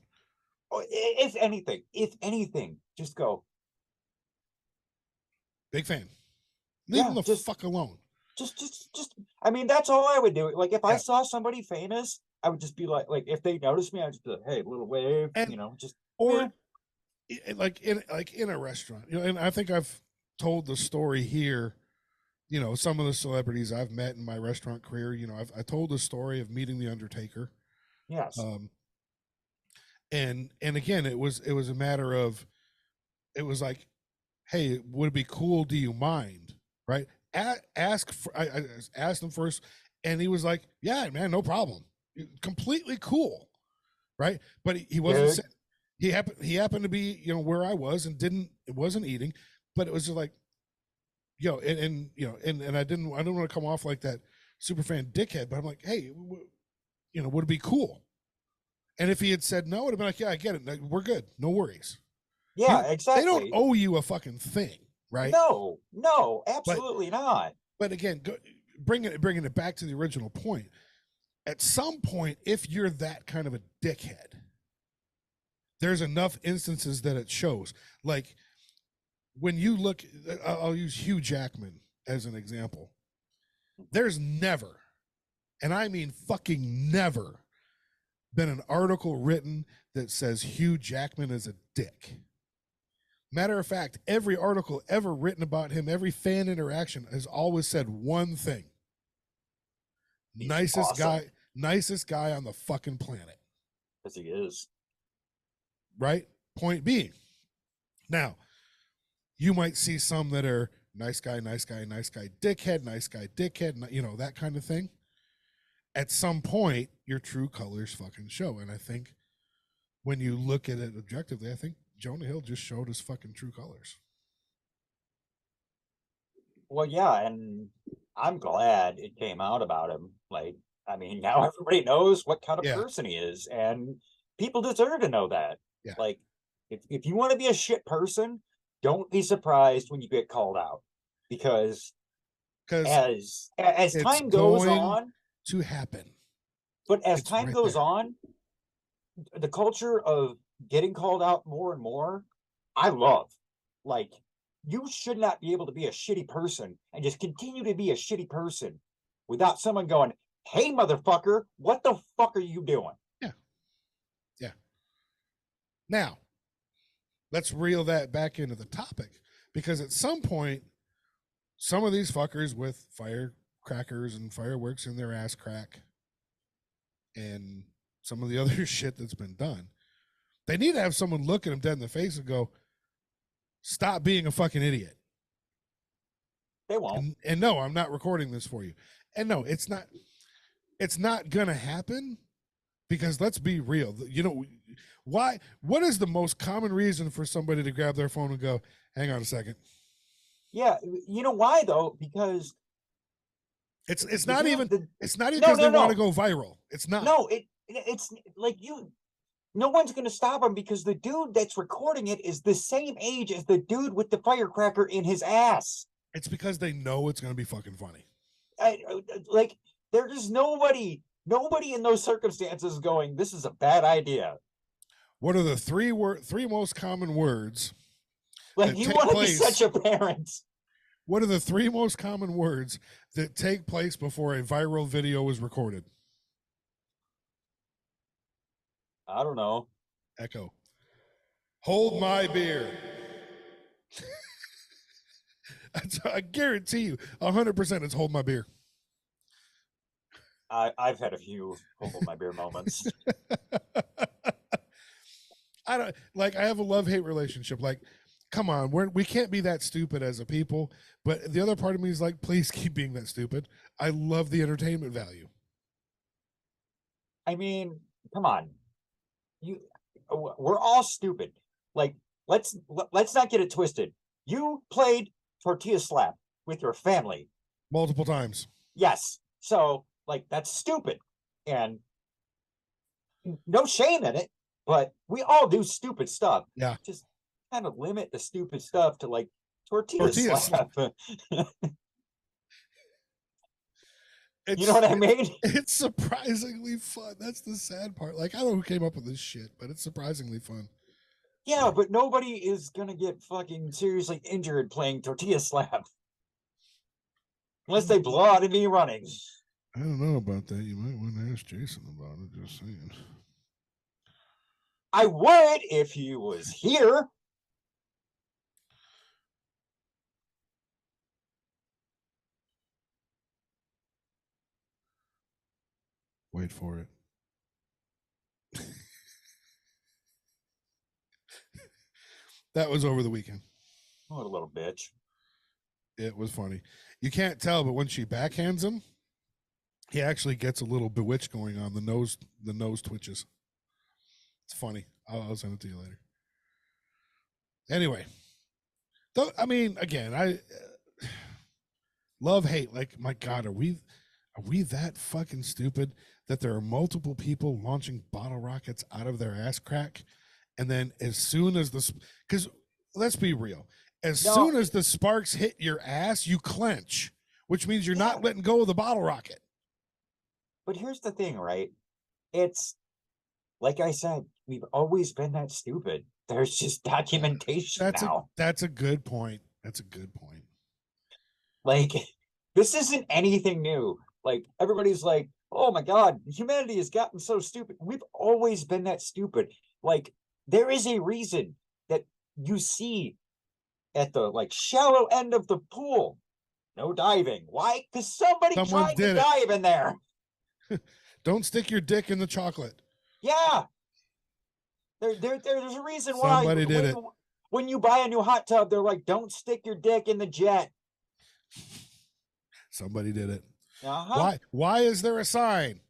If anything, just go. Big fan. Leave them the fuck alone. Just. I mean, that's all I would do. Like, if I saw somebody famous, I would just be like, if they noticed me, I'd just be like, hey, little wave, and, just or like in a restaurant, and I think I've told the story here. Some of the celebrities I've met in my restaurant career. I told the story of meeting the Undertaker. Yes. And again, it was a matter of, it was like, hey, would it be cool? Do you mind? Right? I asked him first, and he was like, yeah, man, no problem. Completely cool. Right? But he wasn't. He happened to be, where I was, and wasn't eating, but it was just like, and I don't want to come off like that super fan dickhead, but I'm like, hey, would it be cool? And if he had said no, I'd have been like, yeah, I get it. We're good. No worries. Yeah, exactly. They don't owe you a fucking thing, right? No, absolutely not. But again, bringing it back to the original point, at some point, if you're that kind of a dickhead, there's enough instances that it shows. Like, when you look, I'll use Hugh Jackman as an example. There's never, and I mean fucking never, been an article written that says Hugh Jackman is a dick. Matter of fact, every article ever written about him, every fan interaction has always said one thing. Nicest guy on the fucking planet. Because he is. Right? Point being. Now, you might see some that are nice guy, dickhead, that kind of thing. At some point, your true colors fucking show. And I think when you look at it objectively, I think Jonah Hill just showed his fucking true colors. Well, yeah, and I'm glad it came out about him. Like, I mean, now everybody knows what kind of person he is, and people deserve to know that. Yeah. Like, if you want to be a shit person, don't be surprised when you get called out, because as time goes on, to happen. But as time goes on, the culture of getting called out more and more, I love. Like, you should not be able to be a shitty person and just continue to be a shitty person without someone going, hey, motherfucker, what the fuck are you doing? Yeah. Now, let's reel that back into the topic, because at some point, some of these fuckers with firecrackers and fireworks in their ass crack and some of the other shit that's been done, they need to have someone look at them dead in the face and go, stop being a fucking idiot. They won't. And no, I'm not recording this for you. And no, it's not gonna happen, because let's be real. What is the most common reason for somebody to grab their phone and go, hang on a second? Yeah, you know why though? Because it's not even because they want to go viral. It's not. No, it's like no one's going to stop him, because the dude that's recording it is the same age as the dude with the firecracker in his ass. It's because they know it's going to be fucking funny. Like, there's just nobody in those circumstances going, this is a bad idea. What are the three most common words? Like, you want to be such a parent. What are the three most common words that take place before a viral video is recorded? I don't know. Echo. Hold my beer. I guarantee you, 100% it's hold my beer. I've had a few hold my beer moments. I have a love-hate relationship. Like, come on, we can't be that stupid as a people. But the other part of me is like, please keep being that stupid. I love the entertainment value. I mean, come on. We're all stupid. Like, let's not get it twisted. You played tortilla slap with your family multiple times. Yes. So, like, that's stupid, and no shame in it, but we all do stupid stuff. Yeah. Just kind of limit the stupid stuff to like tortilla Tortillas. slap. It's, You know what I mean? It's surprisingly fun. That's the sad part. Like, I don't know who came up with this shit, but it's surprisingly fun. Yeah, but nobody is gonna get fucking seriously injured playing tortilla slap. Unless they blow out of me running. I don't know about that. You might want to ask Jason about it. Just saying. I would if he was here. Wait for it. That was over the weekend. What a little bitch. It was funny. You can't tell, but when she backhands him, he actually gets a little bewitched going on. The nose twitches. It's funny. I'll send it to you later. Anyway, though, I mean, again, I love hate. Like, my God, are we that fucking stupid that there are multiple people launching bottle rockets out of their ass crack, and then as soon as because let's be real, as soon as the sparks hit your ass, you clench, which means you're not letting go of the bottle rocket. But here's the thing, right? It's like I said, we've always been that stupid. There's just documentation now. That's a good point. That's a good point. Like, this isn't anything new. Like, everybody's like, oh my God, humanity has gotten so stupid. We've always been that stupid. Like, there is a reason that you see at the like shallow end of the pool, no diving. Why? Because somebody tried to dive in there. Don't stick your dick in the chocolate. Yeah. There's a reason why somebody did it. When you buy a new hot tub, they're like, don't stick your dick in the jet. Somebody did it. Uh-huh. Why is there a sign?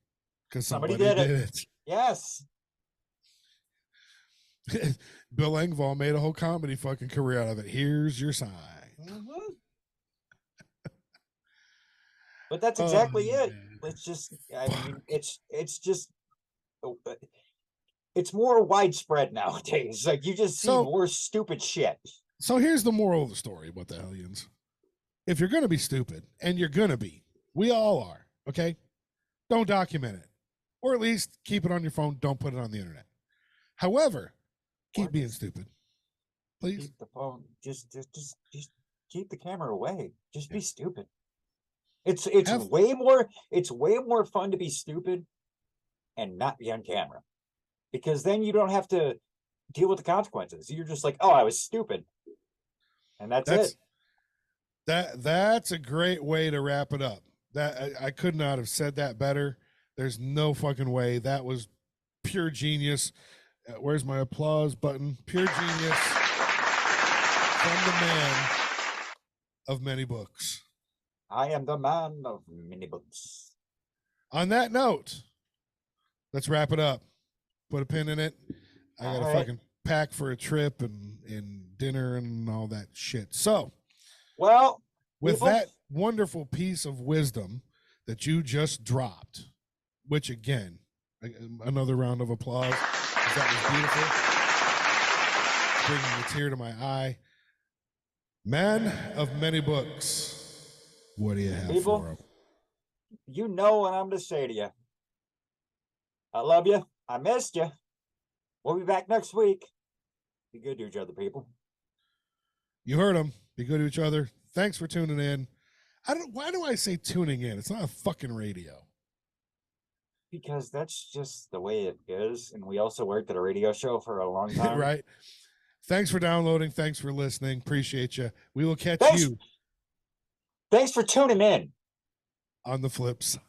Because somebody did it. Yes. Bill Engvall made a whole comedy fucking career out of it. Here's your sign. Mm-hmm. But that's exactly it. It's just, I mean, it's just, it's more widespread nowadays. Like, you just see more stupid shit. So here's the moral of the story, what the hellions. If you're going to be stupid, and you're going to be, we all are, okay? Don't document it. Or at least keep it on your phone. Don't put it on the internet. However, keep being stupid. Please. Keep the phone. Just keep the camera away. Just be stupid. It's way more fun to be stupid and not be on camera. Because then you don't have to deal with the consequences. You're just like, oh, I was stupid. And that's it. That's a great way to wrap it up. That I could not have said that better. There's no fucking way. That was pure genius. Where's my applause button? Pure genius from the man of many books. I am the man of many books. On that note, let's wrap it up. Put a pin in it. I got to fucking pack for a trip and dinner and all that shit. So, well, with that wonderful piece of wisdom that you just dropped, which again, another round of applause. That was beautiful. Bringing a tear to my eye. Man of many books. What do you have for him? You know what I'm going to say to you. I love you. I missed you. We'll be back next week. Be good to each other, people. You heard him. Be good to each other. Thanks for tuning in. Why do I say tuning in? It's not a fucking radio. Because that's just the way it is. And we also worked at a radio show for a long time. Right. Thanks for downloading. Thanks for listening. Appreciate you. We will catch you. Thanks for tuning in. On the flip side.